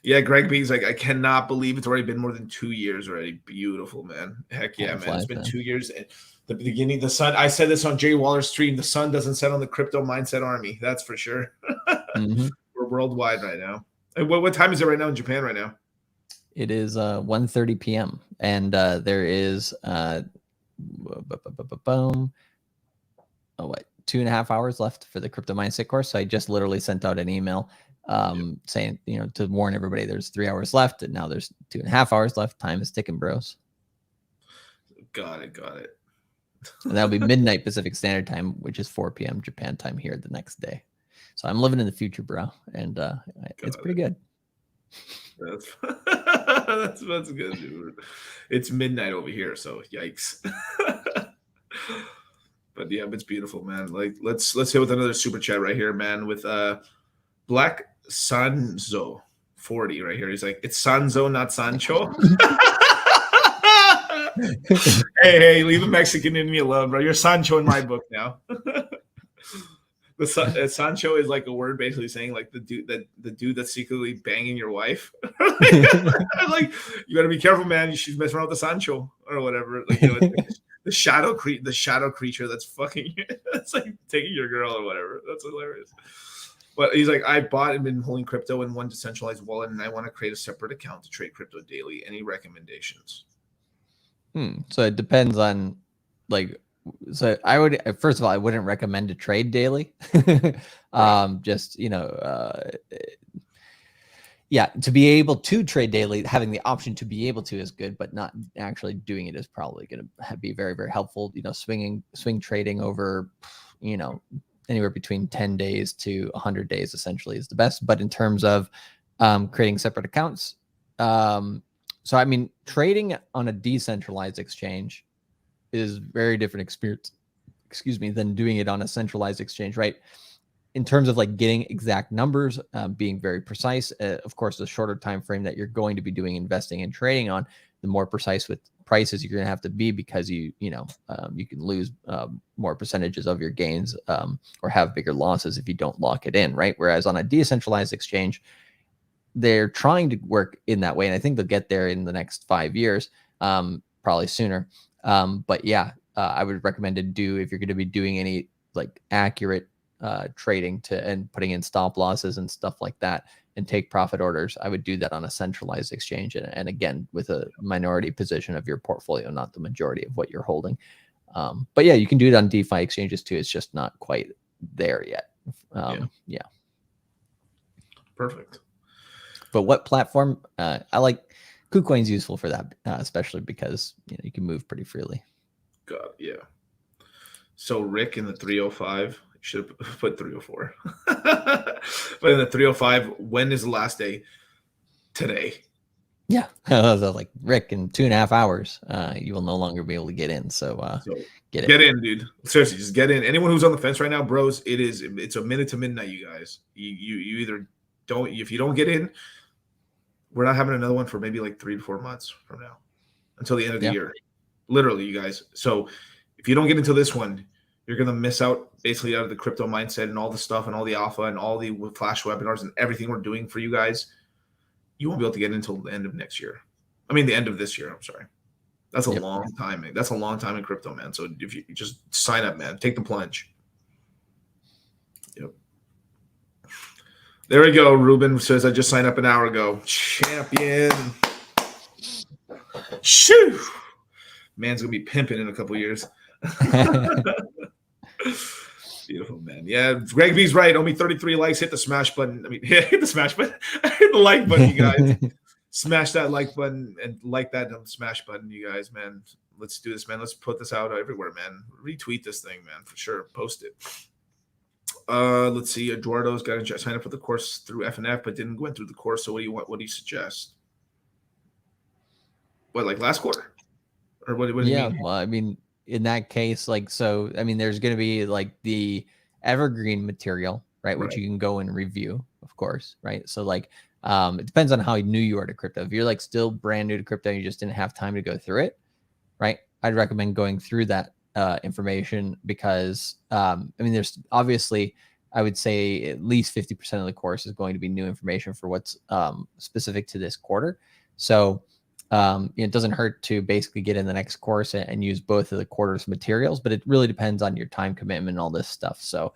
Yeah, Greg B's like, I cannot believe it's already been more than 2 years already. Beautiful, man. Heck yeah, man. It's been 2 years. And the beginning, the sun, I said this on Jay Waller's stream, the sun doesn't set on the crypto mindset army. That's for sure. Mm-hmm. We're worldwide right now. And what time is it right now in Japan right now? It is 1:30 p.m. And there is 2.5 hours left for the crypto mindset course. So I just literally sent out an email saying, to warn everybody there's 3 hours left, and now there's 2.5 hours left. Time is ticking, bros. Got it. And that'll be midnight Pacific Standard Time, which is 4 p.m. Japan time here the next day. So I'm living in the future, bro, and it's pretty good. That's good, dude. It's midnight over here, so yikes. But yeah, it's beautiful, man. Like let's hit with another super chat right here, man. With Black Sanzo 40 right here. He's like, it's Sanzo, not Sancho. hey, leave a Mexican in me alone, bro. You're Sancho in my book now. Sancho is like a word basically saying like the dude that's secretly banging your wife. Like, you gotta be careful, man. She's messing around with the Sancho or whatever. Like, the shadow creature that's fucking that's like taking your girl or whatever. That's hilarious. But he's like, I bought and been holding crypto in one decentralized wallet, and I want to create a separate account to trade crypto daily. Any recommendations? So it depends on like. So I would, first of all, I wouldn't recommend to trade daily. Just, yeah, to be able to trade daily, having the option to be able to is good, but not actually doing it is probably going to be very, very helpful. Swing trading over, anywhere between 10 days to 100 days essentially is the best. But in terms of creating separate accounts, so I mean, trading on a decentralized exchange is very different experience, than doing it on a centralized exchange, right? In terms of like getting exact numbers, being very precise. Of course, the shorter time frame that you're going to be doing investing and trading on, the more precise with prices you're going to have to be, because you can lose more percentages of your gains or have bigger losses if you don't lock it in, right? Whereas on a decentralized exchange, they're trying to work in that way, and I think they'll get there in the next 5 years, probably sooner. But yeah, I would recommend to do, if you're going to be doing any like accurate trading and putting in stop losses and stuff like that and take profit orders, I would do that on a centralized exchange. And again, with a minority position of your portfolio, not the majority of what you're holding. But yeah, you can do it on DeFi exchanges too. It's just not quite there yet. Yeah. Perfect. But what platform? I like KuCoin's useful for that, especially because you can move pretty freely. God, yeah. So Rick in the 305, you should have put 304. But in the 305, when is the last day? Today. Yeah. I was like, Rick, in 2.5 hours, you will no longer be able to get in. So get in, dude. Seriously, just get in. Anyone who's on the fence right now, bros, it's a minute to midnight, you guys. You either don't, if you don't get in, we're not having another one for maybe like 3 to 4 months from now until the end of the year. Literally, you guys. So if you don't get into this one, you're going to miss out basically out of the crypto mindset and all the stuff and all the alpha and all the flash webinars and everything we're doing for you guys. You won't be able to get until the end of next year. I mean, the end of this year. I'm sorry. That's a long time. That's a long time in crypto, man. So if you just sign up, man, take the plunge. Yep. There we go. Ruben says, I just signed up an hour ago. Champion. Shoo. Man's going to be pimping in a couple years. Beautiful, man. Yeah, Greg V's right. Only 33 likes. Hit the smash button. I mean, hit the smash button. Hit the like button, you guys. Smash that like button and like that smash button, you guys, man. Let's do this, man. Let's put this out everywhere, man. Retweet this thing, man, for sure. Post it. Let's see. Eduardo's got to sign up for the course through FNF, but didn't go through the course. So what do you want? What do you suggest? What, like last quarter? Or what do you mean? Well, I mean, in that case, like, so, I mean, there's going to be like the evergreen material, right? Which you can go and review, of course, right? So like, it depends on how new you are to crypto. If you're like still brand new to crypto, and you just didn't have time to go through it, right? I'd recommend going through that information because, I mean, there's obviously, I would say at least 50% of the course is going to be new information for what's specific to this quarter. So it doesn't hurt to basically get in the next course and use both of the quarter's materials, but it really depends on your time commitment and all this stuff. So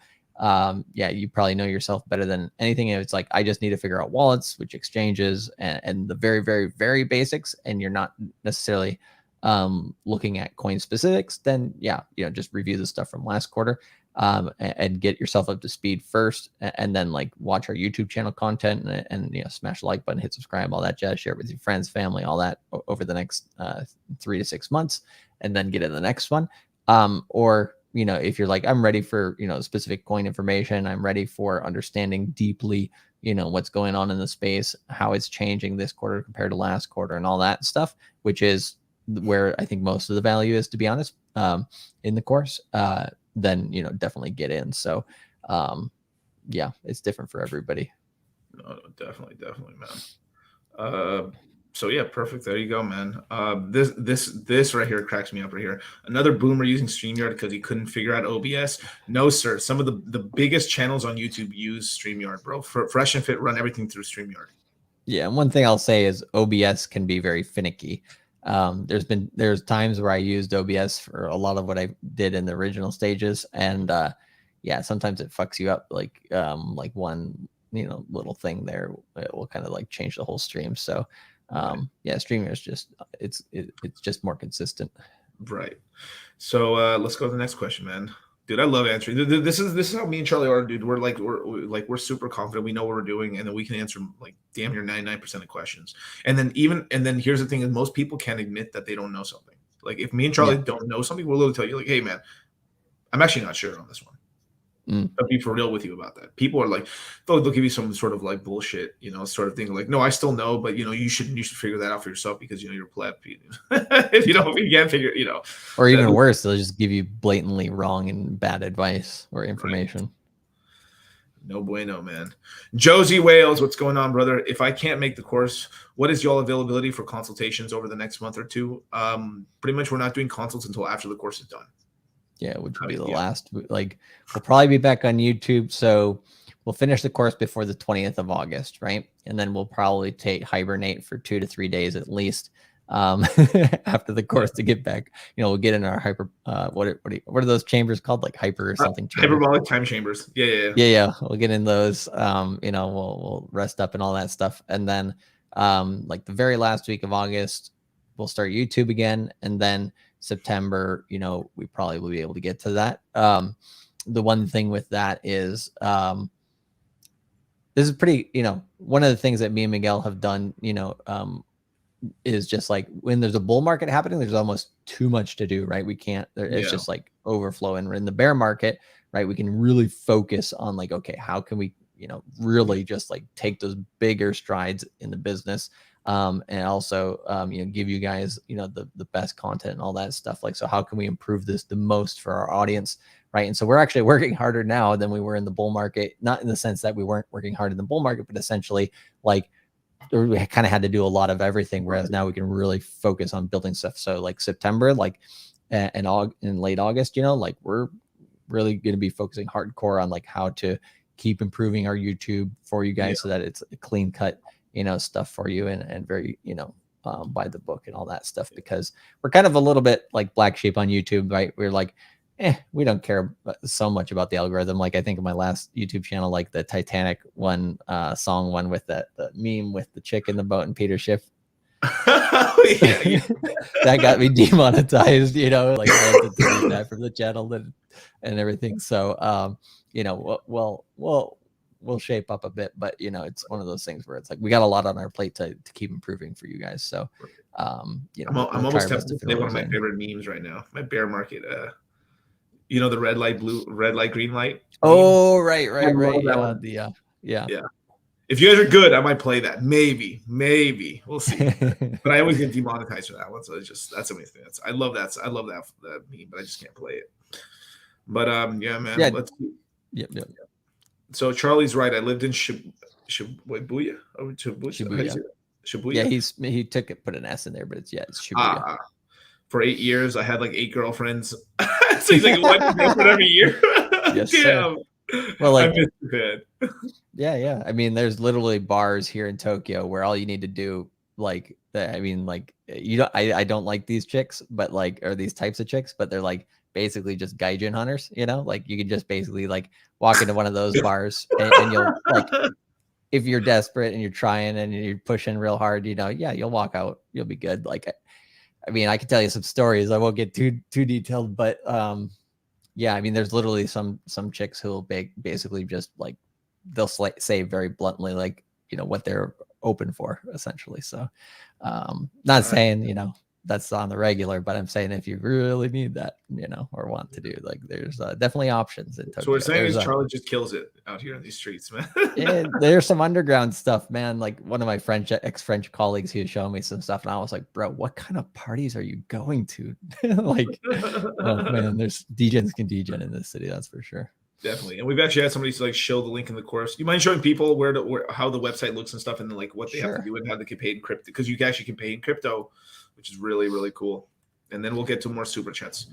yeah, you probably know yourself better than anything. If it's like, I just need to figure out wallets, which exchanges, and the very, very, very basics, and you're not necessarily looking at coin specifics, then yeah, just review the stuff from last quarter and get yourself up to speed first, and then like watch our YouTube channel content and smash the like button, hit subscribe, all that jazz, share it with your friends, family, all that over the next 3 to 6 months, and then get in the next one. Or, you know, if you're like, I'm ready for, you know, specific coin information, I'm ready for understanding deeply, you know, what's going on in the space, how it's changing this quarter compared to last quarter and all that stuff, which is where I think most of the value is, to be honest, in the course, then, you know, definitely get in. So, yeah, it's different for everybody. No, definitely, man. So yeah, perfect. There you go, man. This right here cracks me up right here. Another boomer using StreamYard because he couldn't figure out OBS. No, sir. Some of the biggest channels on YouTube use StreamYard, bro. For Fresh and Fit, run everything through StreamYard. Yeah, and one thing I'll say is OBS can be very finicky. There's times where I used OBS for a lot of what I did in the original stages, and yeah, sometimes it fucks you up. Like one, you know, little thing there, it will kind of like change the whole stream. So yeah, StreamYard is just it's just more consistent. Right. So let's go to the next question, man. Dude, I love answering. This is how me and Charlie are, dude. We're super confident. We know what we're doing, and then we can answer like damn near 99% of questions. And then here's the thing: is most people can't admit that they don't know something. Like if me and Charlie don't know something, we'll literally tell you, like, hey man, I'm actually not sure on this one. I'll be for real with you about that. People are like, they'll give you some sort of like bullshit, you know, sort of thing. Like, no, I still know, but you know, you should figure that out for yourself because you know you're a pleb. If you can't figure, you know. Or even worse, they'll just give you blatantly wrong and bad advice or information. Right. No bueno, man. Josie Wales, what's going on, brother? If I can't make the course, what is y'all availability for consultations over the next month or two? Pretty much we're not doing consults until after the course is done. Yeah, which will be the last. Like, we'll probably be back on YouTube. So we'll finish the course before the 20th of August, right? And then we'll probably hibernate for 2 to 3 days at least after the course to get back. You know, we'll get in our hyper. What are those chambers called? Like hyper or something? Hyperbolic time chambers. Yeah. We'll get in those. You know, we'll rest up and all that stuff, and then like the very last week of August, we'll start YouTube again, and then September, you know, we probably will be able to get to that. The one thing with that is this is pretty, you know, one of the things that me and Miguel have done, you know, is just like when there's a bull market happening, there's almost too much to do, right? We can't, it's just like overflow. And in the bear market, right, we can really focus on like, okay, how can we, you know, really just like take those bigger strides in the business. And also, you know, give you guys, you know, the best content and all that stuff. Like, so how can we improve this the most for our audience, right? And so we're actually working harder now than we were in the bull market, not in the sense that we weren't working hard in the bull market, but essentially like we kind of had to do a lot of everything. Whereas now we can really focus on building stuff. So like September, like and in late August, you know, like we're really going to be focusing hardcore on like how to keep improving our YouTube for you guys so that it's a clean cut, you know, stuff for you and very, you know, by the book and all that stuff, because we're kind of a little bit like black sheep on YouTube, right? We're like, we don't care so much about the algorithm. Like I think of my last YouTube channel, like the Titanic one, song one with the meme with the chick in the boat and Peter Schiff. That got me demonetized, you know, like I had to delete that from the channel and everything. So, you know, we'll shape up a bit, but you know, it's one of those things where it's like we got a lot on our plate to keep improving for you guys. So you know, I'm almost tempted to say one of my favorite memes right now, my bear market, you know, the red light, green light. Oh, right. Yeah. If you guys are good, I might play that. Maybe we'll see. But I always get demonetized for that one, so it's just that's amazing. I love that meme, but I just can't play it. But yeah, man. Yeah. Let's see. Yep. So Charlie's right. I lived in Shibuya. Yeah, he took it, put an S in there, but it's Shibuya. For 8 years, I had like 8 girlfriends. So he's like one girlfriend every year. Yes, damn. Well, like, I missed the bed. Yeah. I mean, there's literally bars here in Tokyo where all you need to do, like, I mean, like, you don't. I don't like these chicks, but like, or these types of chicks, but they're like basically just gaijin hunters. You know, like you can just basically like walk into one of those bars and you'll like, if you're desperate and you're trying and you're pushing real hard, you know, yeah, you'll walk out. You'll be good. Like, I mean, I could tell you some stories. I won't get too detailed, but yeah, I mean, there's literally some chicks who will basically just like they'll say very bluntly, like, you know, what they're open for essentially. So, not saying, you know, that's on the regular, but I'm saying if you really need that, or want to do, like, there's definitely options in Tokyo. So what we're saying There's is Charlie just kills it out here in these streets, man. there's some underground stuff, man. Like one of my ex-French colleagues, he was showing me some stuff, and I was like, bro, what kind of parties are you going to? Like, oh man, there's DJs can DJ in this city, that's for sure. Definitely. And we've actually had somebody like show the link in the course. You mind showing people how the website looks and stuff, and then like what they have to do and how they can pay in crypto, because you actually can pay in crypto, which is really, really cool. And then we'll get to more super chats.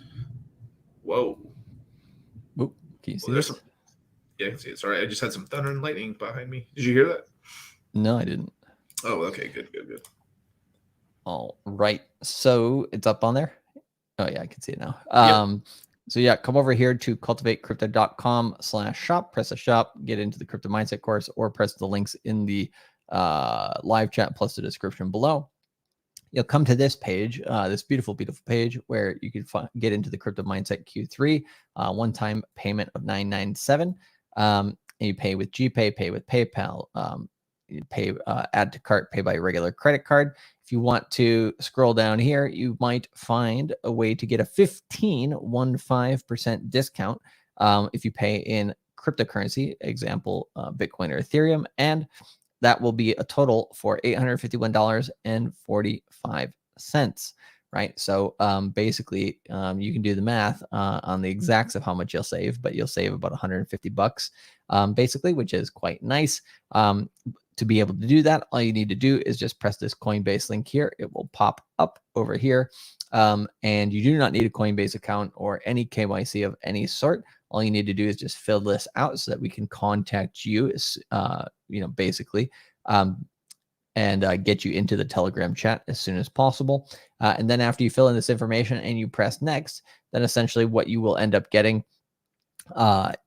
Whoa. Oop, can you see this? Yeah, I can see it. Sorry, I just had some thunder and lightning behind me. Did you hear that? No, I didn't. Oh, okay. Good. All right. So it's up on there. Oh yeah, I can see it now. Yep. So yeah, come over here to cultivatecrypto.com/shop, press a shop, get into the crypto mindset course, or press the links in the live chat plus the description below. You'll come to this page, this beautiful, beautiful page where you can get into the crypto mindset Q3, one-time payment of $997. And you pay with GPay, pay with PayPal, you pay add to cart, pay by regular credit card. If you want to scroll down here, you might find a way to get a 15% discount if you pay in cryptocurrency, example, Bitcoin or Ethereum, and that will be a total for $851.45, right? So basically, you can do the math on the exacts of how much you'll save, but you'll save about $150 basically, which is quite nice. To be able to do that, all you need to do is just press this Coinbase link here. It will pop up over here. And you do not need a Coinbase account or any KYC of any sort. All you need to do is just fill this out so that we can contact you, basically, and get you into the Telegram chat as soon as possible. And then after you fill in this information and you press next, then essentially what you will end up getting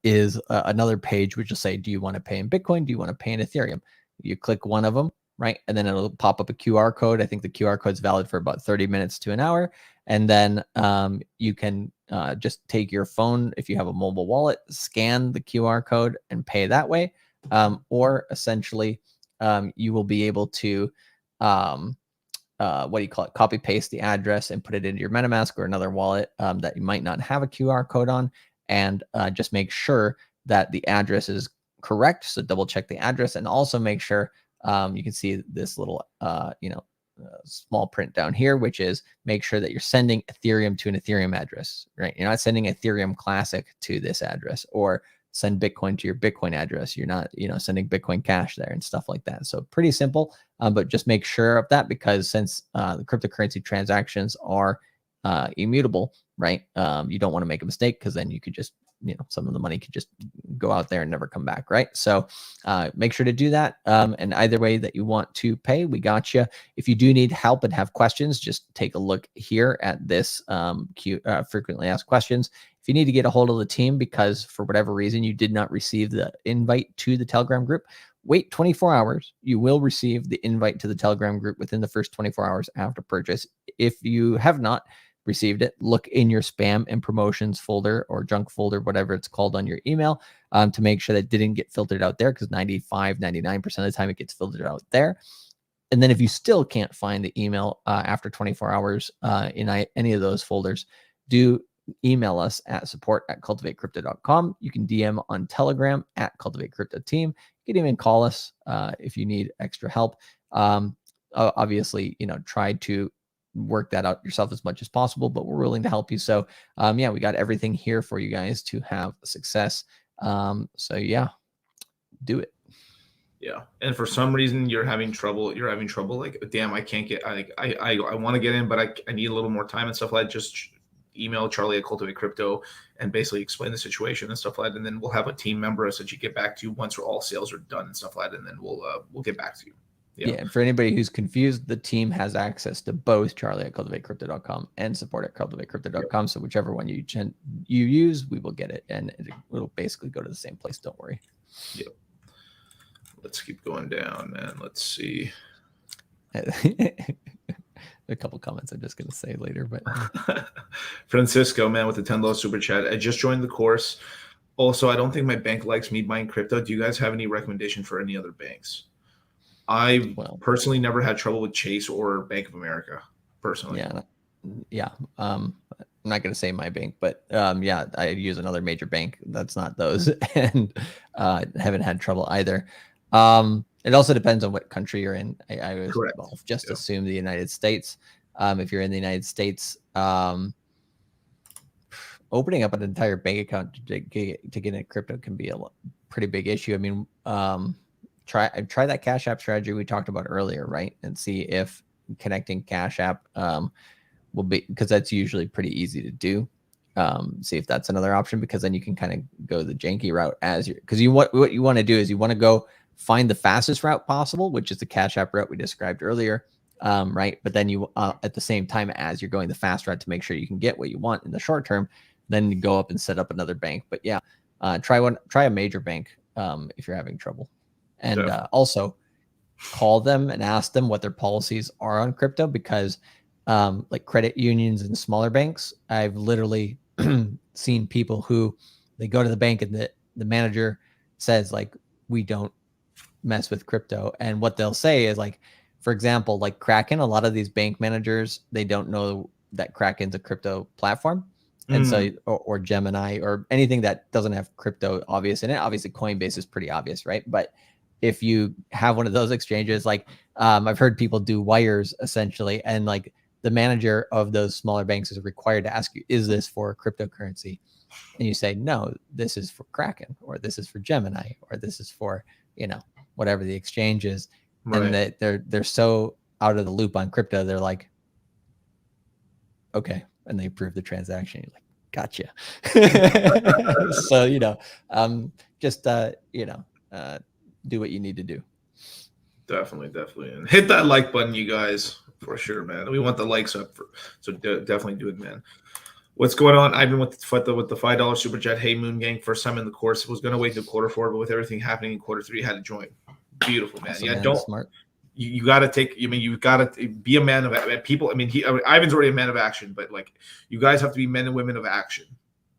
is another page which will say, do you want to pay in Bitcoin? Do you want to pay in Ethereum? You click one of them, right? And then it'll pop up a QR code. I think the QR code is valid for about 30 minutes to an hour. And then you can just take your phone, if you have a mobile wallet, scan the QR code and pay that way. Or essentially, you will be able to, copy paste the address and put it into your MetaMask or another wallet that you might not have a QR code on, and just make sure that the address is correct. So double check the address, and also make sure you can see this little, small print down here, which is make sure that you're sending Ethereum to an Ethereum address, right? You're not sending Ethereum Classic to this address, or send Bitcoin to your Bitcoin address. You're not, sending Bitcoin Cash there and stuff like that. So pretty simple, but just make sure of that, because since the cryptocurrency transactions are immutable, right? You don't want to make a mistake, because then you could just, some of the money could just go out there and never come back, right? So make sure to do that. And either way that you want to pay, we got you. If you do need help and have questions, just take a look here at this frequently asked questions. If you need to get a hold of the team because for whatever reason you did not receive the invite to the Telegram group, wait 24 hours. You will receive the invite to the Telegram group within the first 24 hours after purchase. If you have not received it, look in your spam and promotions folder or junk folder, whatever it's called on your email, to make sure that it didn't get filtered out there, because 99% of the time it gets filtered out there. And then if you still can't find the email after 24 hours in any of those folders, do email us at support@cultivatecrypto.com. You can DM on Telegram at cultivatecryptoteam. You can even call us if you need extra help. Obviously, try to work that out yourself as much as possible, but we're willing to help you. So we got everything here for you guys to have success. So do it. Yeah. And for some reason you're having trouble, like, damn, I can't get, I want to get in, but I need a little more time and stuff like that. Just email Charlie at Cultivate Crypto and basically explain the situation and stuff like that. And then we'll have a team member essentially get back to you once all sales are done and stuff like that. And then we'll get back to you. Yeah. And for anybody who's confused, the team has access to both Charlie at cultivatecrypto.com and support at cultivatecrypto.com. Yep. So whichever one you use, we will get it. And it'll basically go to the same place. Don't worry. Yep. Let's keep going down, man. Let's see. A couple comments I'm just going to say later, but Francisco, man, with the $10 super chat. I just joined the course. Also, I don't think my bank likes me buying crypto. Do you guys have any recommendation for any other banks? I personally never had trouble with Chase or Bank of America, personally. Yeah, Yeah. I'm not going to say my bank, but yeah, I use another major bank. That's not those, and haven't had trouble either. It also depends on what country you're in. I was Correct. well, just Yeah. assume the United States. If you're in the United States, opening up an entire bank account to get into crypto can be a pretty big issue. I mean, try that Cash App strategy we talked about earlier, right? And see if connecting Cash App will be, because that's usually pretty easy to do. See if that's another option, because then you can kind of go the janky route as you're, because what you want to do is you want to go find the fastest route possible, which is the Cash App route we described earlier. Right. But then you, at the same time as you're going the fast route to make sure you can get what you want in the short term, then you go up and set up another bank. But yeah, try a major bank if you're having trouble. And also call them and ask them what their policies are on crypto, because like credit unions and smaller banks, I've literally seen people who they go to the bank and the manager says like, we don't mess with crypto. And what they'll say is like, for example, like Kraken, a lot of these bank managers, they don't know that Kraken's a crypto platform. And so, or Gemini or anything that doesn't have crypto obvious in it. Obviously Coinbase is pretty obvious, right? But if you have one of those exchanges, like I've heard people do wires essentially, and like the manager of those smaller banks is required to ask you, is this for cryptocurrency? And you say, no, this is for Kraken, or this is for Gemini, or this is for, whatever the exchange is. Right. And that they're so out of the loop on crypto. They're like, okay. And they approve the transaction. You're like, gotcha. So, just, do what you need to do. Definitely. And hit that like button, you guys, for sure, man. We want the likes up. So definitely do it, man. What's going on? Ivan with the $5 super chat. Hey, Moon Gang, first time in the course. Was going to wait till quarter 4, but with everything happening in quarter 3, had to join. Beautiful, man. Awesome, yeah, man. Smart. You got to take. I mean, you got to be a man of people. I mean, Ivan's already a man of action, but like, you guys have to be men and women of action.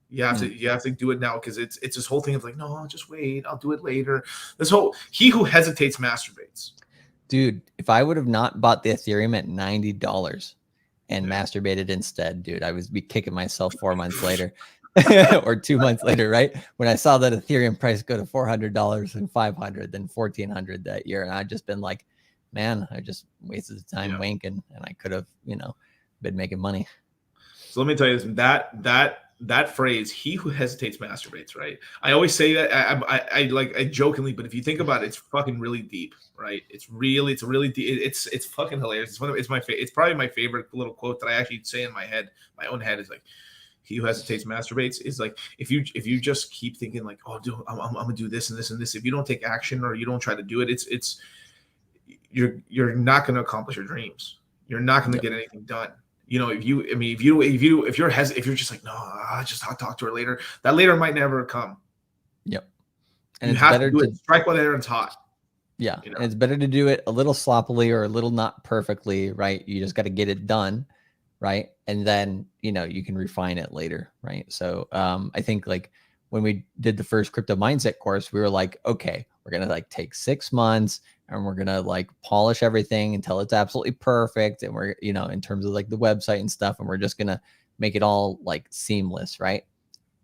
You have to do it now, because it's this whole thing of like, no, I'll just wait. I'll do it later. This whole he who hesitates masturbates. Dude, if I would have not bought the Ethereum at $90 and masturbated instead, dude, I would be kicking myself 4 months later or 2 months later, right? When I saw that Ethereum price go to $400 and $500, then $1,400 that year, and I'd just been like, man, I just wasted the time wanking, and I could have, been making money. So let me tell you this, that phrase, he who hesitates masturbates, right? I always say that I jokingly, but if you think about it, it's fucking really deep, right? It's really deep. It's fucking hilarious. It's probably my favorite little quote that I actually say in my own head is like, he who hesitates masturbates. Is like, if you just keep thinking like, oh, dude, I'm gonna do this and this and this, if you don't take action or you don't try to do it, it's you're not going to accomplish your dreams. You're not going to get anything done. If you're just like, no, I'll just talk to her later. That later might never come. Yep. And you have to do it. Strike while the iron's hot. Yeah. And it's better to do it a little sloppily or a little not perfectly, right? You just got to get it done. Right. And then, you can refine it later. Right. So I think like when we did the first crypto mindset course, we were like, okay, we're going to like take 6 months and we're going to like polish everything until it's absolutely perfect. And we're, in terms of like the website and stuff, and we're just going to make it all like seamless. Right.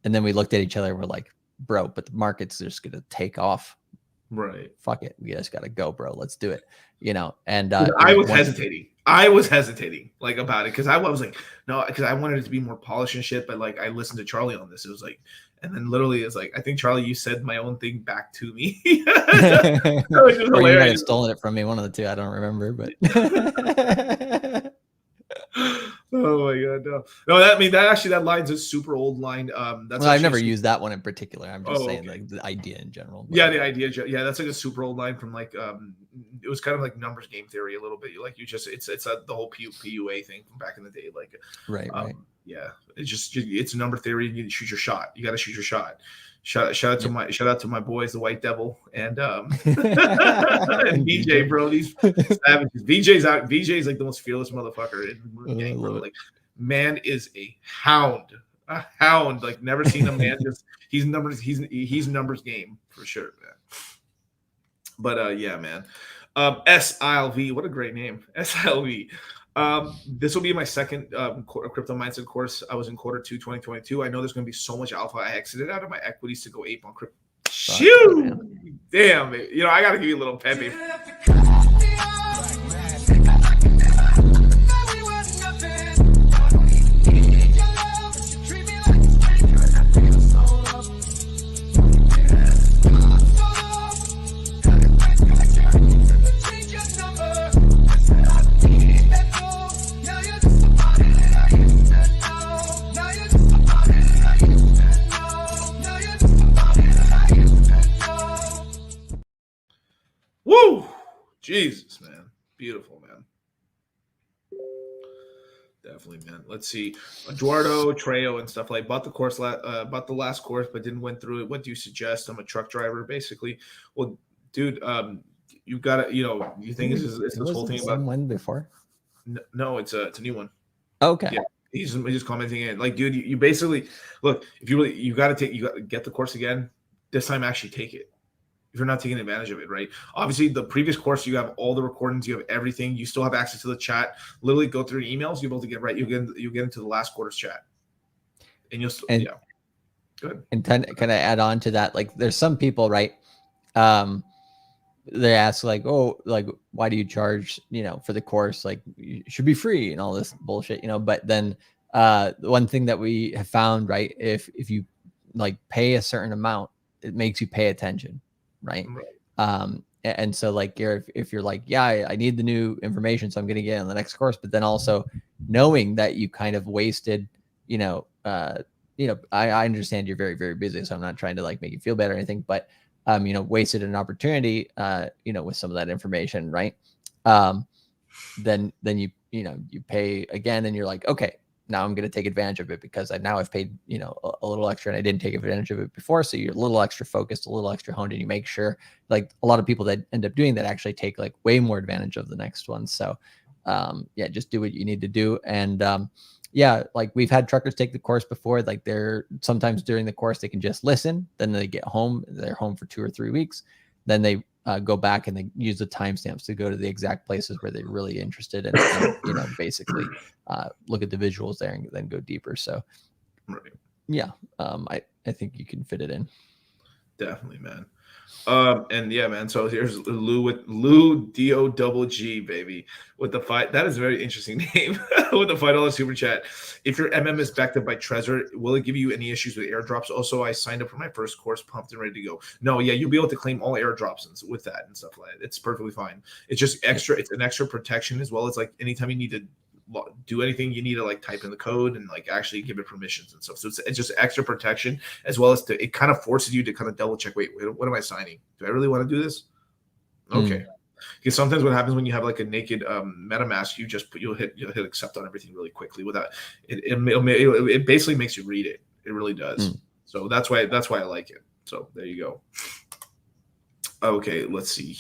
And then we looked at each other. We're like, bro, but the market's just going to take off. Right. Fuck it. We just got to go, bro. Let's do it. And I was hesitating. I was hesitating like about it, because I was like, no, because I wanted it to be more polished and shit. But like, I listened to Charlie on this. It was like, and then literally it's like, I think, Charlie, you said my own thing back to me. Or you might have stolen it from me. One of the two. I don't remember, but. Oh my god, no! That line's a super old line. I've never used that one in particular. I'm just saying like the idea in general. But. Yeah, the idea. Yeah, that's like a super old line from like it was kind of like numbers game theory a little bit. Like it's the whole PUA thing from back in the day. Like right. Yeah, it's a number theory. You shoot your shot. You got to shoot your shot. Shout out to my boys, the White Devil and and VJ, bro. These savages. VJ's like the most fearless motherfucker in the game, bro. Like, man is a hound. Like, never seen a man just he's numbers game for sure, man. But yeah, man. SILV, what a great name. SILV. This will be my second crypto mindset course. I was in quarter 2, 2022. I know there's going to be so much alpha. I exited out of my equities to go ape on crypto. Shoot! Damn it. I got to give you a little peppy. Woo! Jesus, man. Beautiful, man. Definitely, man. Let's see. Eduardo, Trejo, and stuff like bought the course, bought the last course, but didn't went through it. What do you suggest? I'm a truck driver, basically. Well, dude, you got to, you think it's this whole thing about one before? No, it's a new one. Okay. Yeah. He's just commenting in. Like, dude, you basically look, if you really you got to get the course again. This time, actually take it. If you're not taking advantage of it, right? Obviously, the previous course, you have all the recordings, you have everything. You still have access to the chat. Literally, go through your emails. You're able to get right. You get into the last quarter's chat, and you'll still, yeah. Good. And kind of add on to that, like, there's some people, right? They ask like, oh, like, why do you charge, for the course? Like, you should be free and all this bullshit, But then, the one thing that we have found, right? If you like pay a certain amount, it makes you pay attention. Right. And so like if you're like, yeah, I need the new information, so I'm going to get on the next course, but then also knowing that you kind of wasted, I understand you're very, very busy, so I'm not trying to like make you feel bad or anything, but wasted an opportunity, with some of that information, right? Then you pay again, and you're like, okay, now I'm going to take advantage of it because I've paid, a little extra, and I didn't take advantage of it before. So you're a little extra focused, a little extra honed, and you make sure, like, a lot of people that end up doing that actually take like way more advantage of the next one. So just do what you need to do. And like we've had truckers take the course before, like they're sometimes during the course, they can just listen. Then they get home, they're home for 2 or 3 weeks. Then they go back and they use the timestamps to go to the exact places where they're really interested in, and basically look at the visuals there and then go deeper. So, I think you can fit it in. Definitely, man. And yeah, man. So here's Lou D-O-double-G, baby, with the fight. That is a very interesting name. With the $5 super chat. If your is backed up by Trezor, will it give you any issues with airdrops? Also, I signed up for my first course, pumped and ready to go. No, yeah, you'll be able to claim all airdrops with that and stuff like that. It's perfectly fine. It's just extra. It's an extra protection, as well as like anytime you need to do anything, you need to like type in the code and like actually give it permissions and stuff. So it's just extra protection, as well as it kind of forces you to kind of double check. Wait, what am I signing? Do I really want to do this? Okay. Because sometimes what happens when you have like a naked MetaMask, you'll hit accept on everything really quickly without it basically makes you read it. It really does. So that's why I like it. So there you go. Okay, let's see.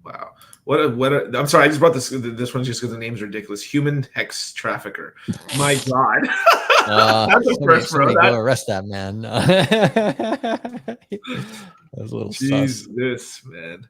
Wow. I'm sorry, I just brought this one just because the name's ridiculous. Human hex trafficker. My God. That's the first, bro. Go arrest that man. That was a little sus. This, man.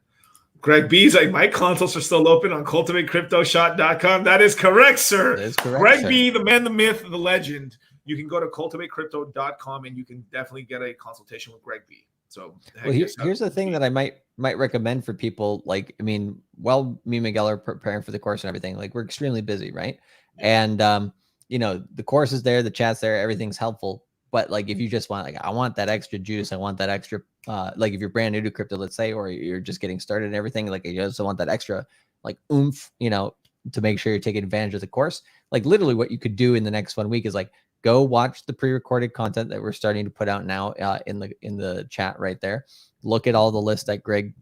Greg B's like, my consults are still open on cultivatecryptoshot.com. That is correct, sir. That is correct, Greg sir. B, the man, the myth, the legend. You can go to cultivatecrypto.com and you can definitely get a consultation with Greg B. So here's the thing that I might recommend for people. Like, I mean, while me and Miguel are preparing for the course and everything, like, we're extremely busy, right? And the course is there, the chat's there, everything's helpful. But like, if you just want, like, I want that extra juice, I want that extra, like, if you're brand new to crypto, let's say, or you're just getting started and everything, like, you just want that extra, like, oomph, to make sure you're taking advantage of the course. Like, literally what you could do in the next 1 week is like, go watch the pre-recorded content that we're starting to put out now in the chat right there. Look at all the lists that Greg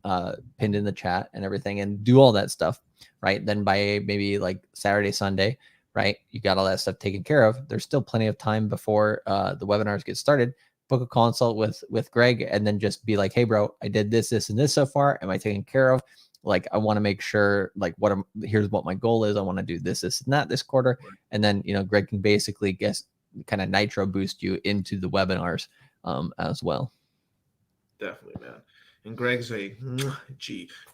pinned in the chat and everything, and do all that stuff, right? Then by maybe like Saturday, Sunday, right, you got all that stuff taken care of. There's still plenty of time before the webinars get started. Book a consult with Greg, and then just be like, hey, bro, I did this, and this so far. Am I taken care of? Like, I want to make sure, like, here's what my goal is. I want to do this, and that this quarter. And then, Greg can basically kind of nitro boost you into the webinars as well. Definitely, man. And Greg's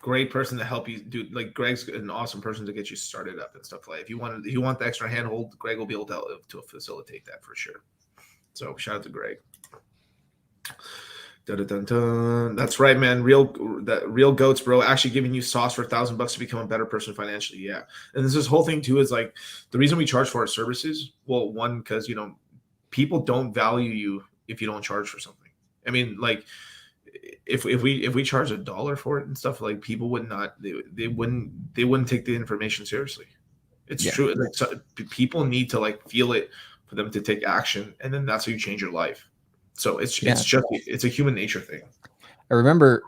great person to help you do. Like Greg's an awesome person to get you started up and stuff like. If you want the extra handhold, Greg will be able to facilitate that for sure. So shout out to Greg. Dun-dun-dun-dun. That's right, man. Real goats, bro. Actually giving you sauce for $1,000 to become a better person financially. Yeah, and this whole thing too is like the reason we charge for our services. Well, one, because people don't value you if you don't charge for something. I mean, like if we charge $1 for it and stuff, like people would not they wouldn't take the information seriously. It's true. Like, so, people need to like feel it for them to take action, and then that's how you change your life. So it's a human nature thing. I remember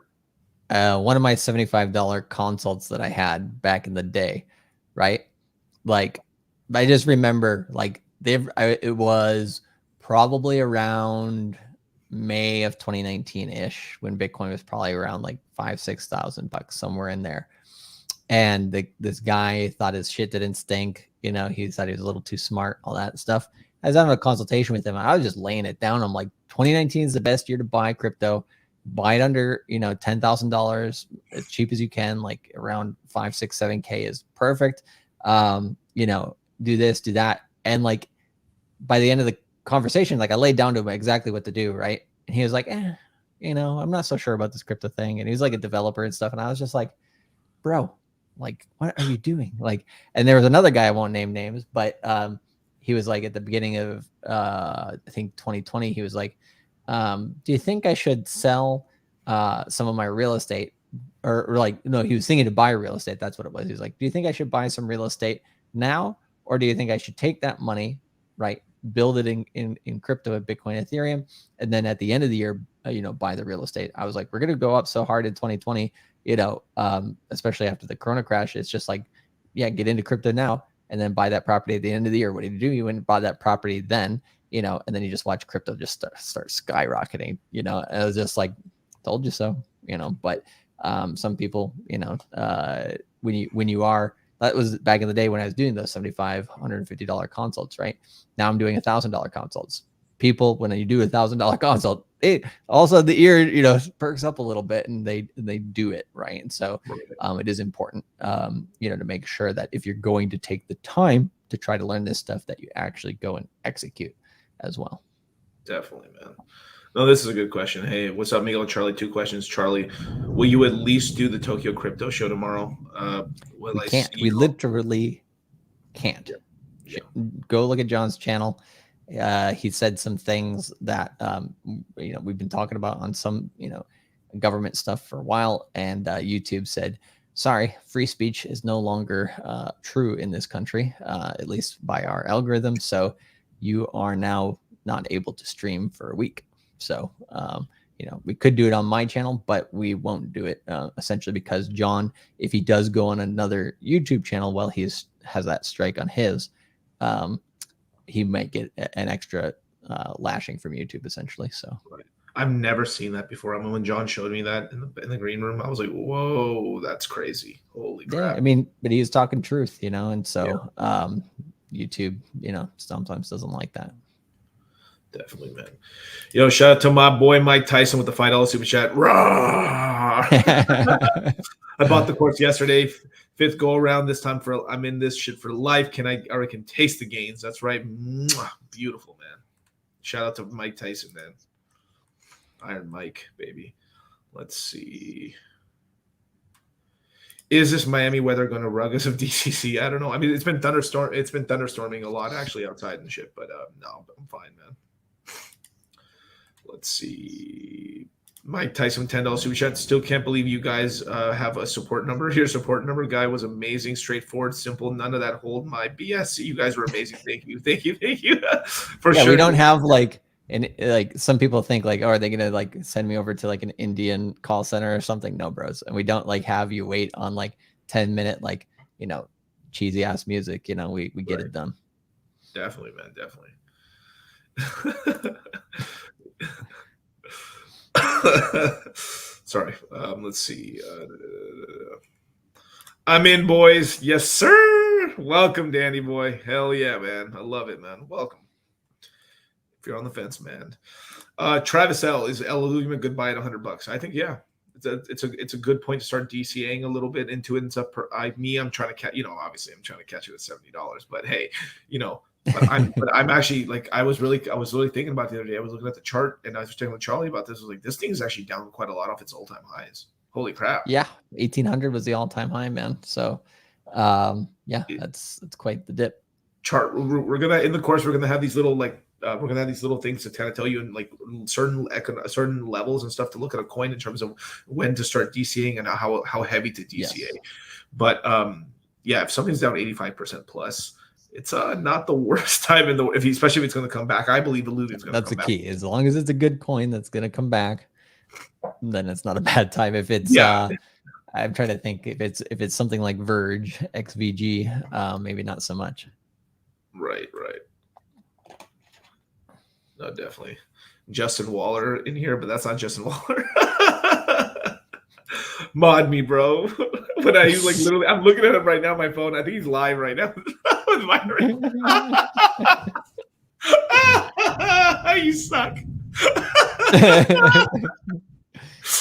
one of my $75 consults that I had back in the day, right? Like, I just remember like it was probably around May of 2019 ish when Bitcoin was probably around like $5,000-6,000 somewhere in there. And this guy thought his shit didn't stink. He thought he was a little too smart, all that stuff. I was having a consultation with him. I was just laying it down. I'm like, 2019 is the best year to buy crypto. Buy it under, $10,000 as cheap as you can, like around 5, 6, 7K is perfect. Do this, do that. And like by the end of the conversation, like I laid down to him exactly what to do, right? And he was like, I'm not so sure about this crypto thing. And he was like a developer and stuff. And I was just like, bro, like, what are you doing? Like, and there was another guy, I won't name names, but he was like at the beginning of I think 2020, he was like, do you think I should sell some of my real estate? Or like, no, he was thinking to buy real estate. That's what it was. He was like, do you think I should buy some real estate now? Or do you think I should take that money, right, build it in crypto at Bitcoin, Ethereum, and then at the end of the year, buy the real estate? I was like, we're going to go up so hard in 2020, especially after the Corona crash. It's just like, yeah, get into crypto now and then buy that property at the end of the year. What did you do? You went and bought that property then, and then you just watch crypto just start skyrocketing, and it was just like, told you so, but some people, when you are, that was back in the day when I was doing those $75, $150 consults, right? Now I'm doing $1,000 consults. People, when you do $1,000 consult, also the ear, perks up a little bit and they do it, right? And so it is important, to make sure that if you're going to take the time to try to learn this stuff, that you actually go and execute as well. Definitely, man. No, this is a good question. Hey, what's up, Miguel? Charlie, 2 questions. Charlie, will you at least do the Tokyo Crypto Show tomorrow? We can't. We literally can't. Yeah. Go look at John's channel. He said some things that we've been talking about on some government stuff for a while, and YouTube said, sorry, free speech is no longer true in this country, at least by our algorithm. So you are now not able to stream for a week. So, we could do it on my channel, but we won't do it essentially because John, if he does go on another YouTube channel while he has that strike on his, he might get an extra lashing from YouTube essentially. So right. I've never seen that before. I mean, when John showed me that in the green room, I was like, whoa, that's crazy. Holy crap. Yeah, I mean, but he is talking truth, and so YouTube, sometimes doesn't like that. Definitely, man. Shout out to my boy Mike Tyson with the $5 super chat. Rawr! I bought the course yesterday, 5th go around. This time I'm in this shit for life. I can taste the gains. That's right. Mwah. Beautiful, man. Shout out to Mike Tyson, man. Iron Mike, baby. Let's see. Is this Miami weather going to rug us of DCC? I don't know. I mean, it's been thunderstorming a lot actually outside and shit, but no, I'm fine, man. Let's see. Mike Tyson, $10 super chat. Still can't believe you guys have a support number. Your support number guy was amazing, straightforward, simple. None of that hold my BS. You guys were amazing. Thank you. For sure. We don't have some people think like, oh, are they gonna like send me over to like an Indian call center or something? No, bros. And we don't like have you wait on like 10-minute cheesy ass music. We get it done. Definitely, man. Definitely. Sorry. Let's see. I'm in, boys. Yes, sir. Welcome, Danny boy. Hell yeah, man. I love it, man. Welcome. If you're on the fence, man. Travis L. Is L. Illumina goodbye at $100? I think, yeah. it's a good point to start DCAing a little bit into it and stuff. I'm trying to catch, obviously I'm trying to catch it at $70, but hey, but I'm actually like, I was really thinking about it the other day. I was looking at the chart and I was talking with Charlie about this. I was like, this thing is actually down quite a lot off its all-time highs. Holy crap. Yeah. 1800 was the all-time high, man. So that's quite the dip. Chart. We're gonna, in the course, we're gonna have these little things to kind of tell you in like certain levels and stuff to look at a coin in terms of when to start DCAing and how heavy to DCA. Yes. But if something's down 85% plus, it's not the worst time especially if it's going to come back. I believe Illuvium's going to come back. That's the key. As long as it's a good coin that's going to come back, then it's not a bad time. If it's I'm trying to think if it's something like Verge, XVG, maybe not so much. Right. No, definitely. Justin Waller in here, but that's not Justin Waller. Mod me, bro. But he's like literally, I'm looking at him right now on my phone. I think he's live right now. You suck.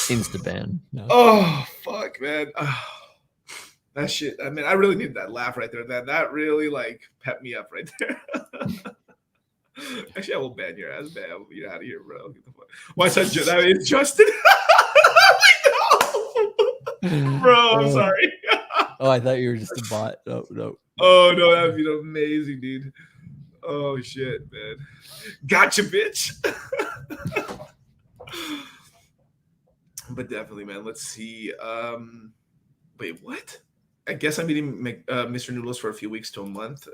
Insta-ban. No. Oh, fuck, man. Oh, that shit. I mean, I really needed that laugh right there. That really like pepped me up right there. Actually, I will ban your ass, man. You're out of here, bro. Get the fuck. Why is that is Justin? Bro, I'm sorry. Oh, I thought you were just a bot. No. Oh no, that would be amazing, dude. Oh shit, man. Gotcha, bitch. But definitely, man. Let's see. Wait, what? I guess I'm meeting Mr. Noodles for a few weeks to a month,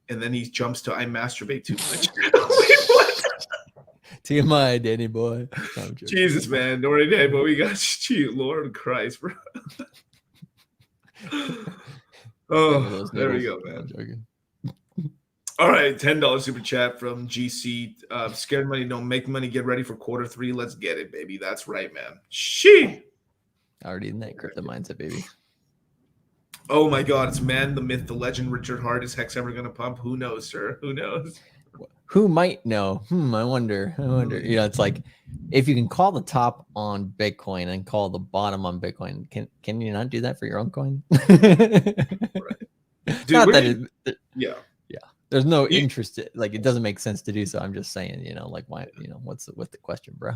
and then he jumps to I masturbate too much. Wait, what? TMI, Danny boy. No, Jesus, man. Don't worry, Danny boy. We got you. Lord Christ, bro. Oh, there we go, man. All right, $10 super chat from GC. Scared money, don't make money. Get ready for Q3. Let's get it, baby. That's right, man. Already in that crypto mindset, baby. Oh my God, it's man, the myth, the legend, Richard Hart. Is Hex ever gonna pump? Who knows, sir? Who knows? Who might know? I wonder. It's like if you can call the top on Bitcoin and call the bottom on Bitcoin, can you not do that for your own coin? Right. Dude, not that yeah. There's no interest. Like it doesn't make sense to do so. I'm just saying, like why? What's the question, bro?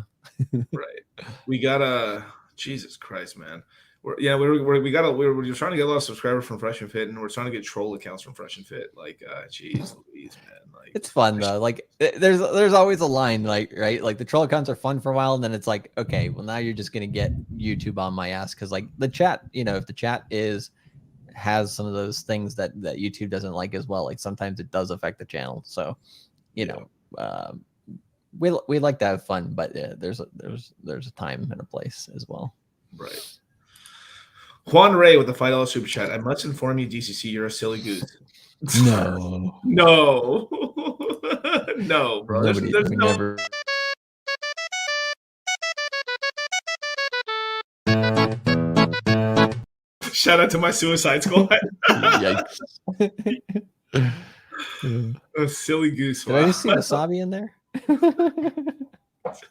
Right. We gotta. Jesus Christ, man. We're trying to get a lot of subscribers from Fresh and Fit, and we're trying to get troll accounts from Fresh and Fit. Like, geez, Louise, man. Like, it's fun though. Like, there's always a line, like, right? Like the troll accounts are fun for a while, and then it's like, okay, well now you're just gonna get YouTube on my ass because like the chat, if the chat has some of those things that YouTube doesn't like as well. Like sometimes it does affect the channel. So, we like to have fun, but there's a time and a place as well. Right. Juan Ray with the $5 super chat. I must inform you, DCC, you're a silly goose. No, no, bro. Nobody, there's no... never. Shout out to my Suicide Squad. Yikes. A silly goose. Did I just see Wasabi in there? What?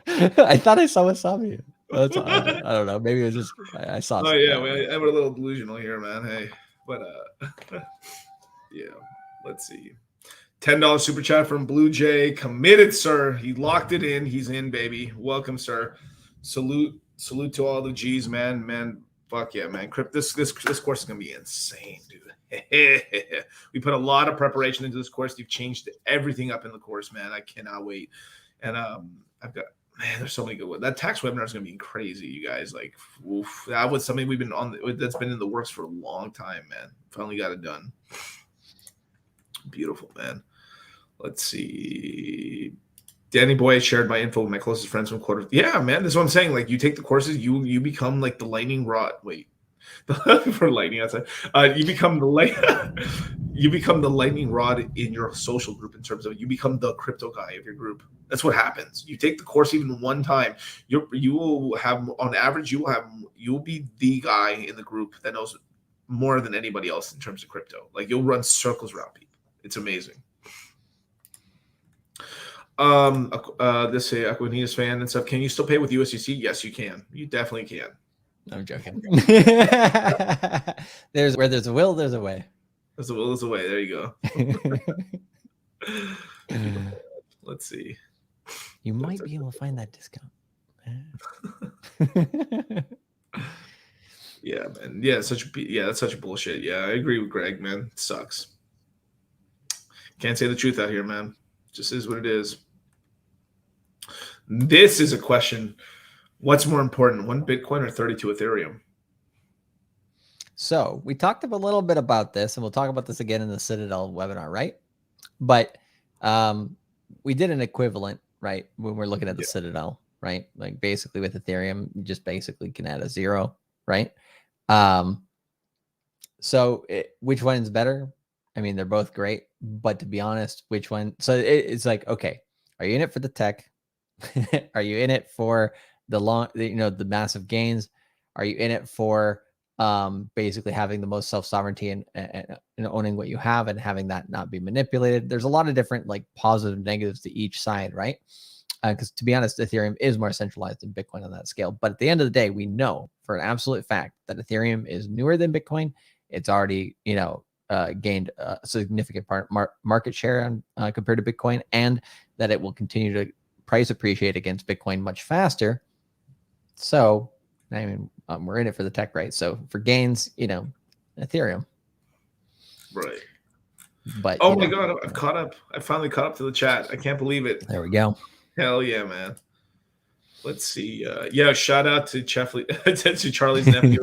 I thought I saw Wasabi. I don't know. Maybe it was just I saw. Oh yeah, I'm a little delusional here, man. Hey, but yeah. Let's see. $10 super chat from Blue Jay. Committed, sir. He locked it in. He's in, baby. Welcome, sir. Salute to all the G's, man. Man, fuck yeah, man. This course is gonna be insane, dude. We put a lot of preparation into this course. You've changed everything up in the course, man. I cannot wait. And I've got. Man, there's so many good ones. That tax webinar is going to be crazy, you guys. Like, oof, that was something we've been on. That's been in the works for a long time, man. Finally got it done. Beautiful, man. Let's see. Danny Boy shared my info with my closest friends from quarter. Yeah, man. That's what I'm saying. Like, you take the courses, you become like the lightning rod. Wait, for lightning outside. You become the lightning rod in your social group in terms of you become the crypto guy of your group. That's what happens. You take the course even one time, you will have on average you'll be the guy in the group that knows more than anybody else in terms of crypto. Like you'll run circles around people. It's amazing. This Aquanitas fan and stuff. Can you still pay with USDC? Yes, you can. You definitely can. I'm joking. There's where there's a will, there's a way. There's a will, there's a way. There you go. Let's see. You might be able to find that discount. Yeah, man. Yeah, that's such a bullshit. Yeah, I agree with Greg, man. It sucks. Can't say the truth out here, man. Just is what it is. This is a question. What's more important, 1 Bitcoin or 32 Ethereum? So we talked a little bit about this, and we'll talk about this again in the Citadel webinar, right? But we did an equivalent, right? When we're looking at the Citadel, right? Like basically with Ethereum, you just basically can add a 0, right? So which one's better? I mean, they're both great, but to be honest, which one? So it's like, okay, are you in it for the tech? Are you in it for the massive gains? Are you in it for basically having the most self-sovereignty and owning what you have and having that not be manipulated? There's a lot of different like positive and negatives to each side, right? Because to be honest, Ethereum is more centralized than Bitcoin on that scale. But at the end of the day, we know for an absolute fact that Ethereum is newer than Bitcoin. It's already, gained a significant market share compared to Bitcoin, and that it will continue to price appreciate against Bitcoin much faster. So, I mean, we're in it for the tech, right? So for gains, Ethereum. Right. But oh my God, I've caught up. I finally caught up to the chat. I can't believe it. There we go. Hell yeah, man. Let's see. Shout out to to Charlie's nephew.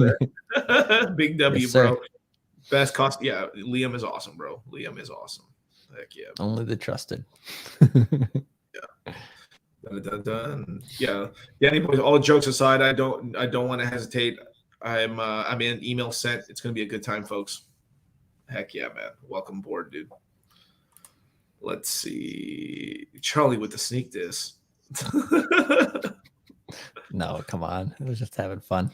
Big W, yes, bro. Best cost. Yeah, Liam is awesome, bro. Liam is awesome. Heck yeah. Only the trusted. Yeah. Yeah. Danny boys, all jokes aside, I don't want to hesitate. I'm in email sent. It's gonna be a good time, folks. Heck yeah, man. Welcome aboard, dude. Let's see. Charlie with the sneak diss. No, come on. It was just having fun.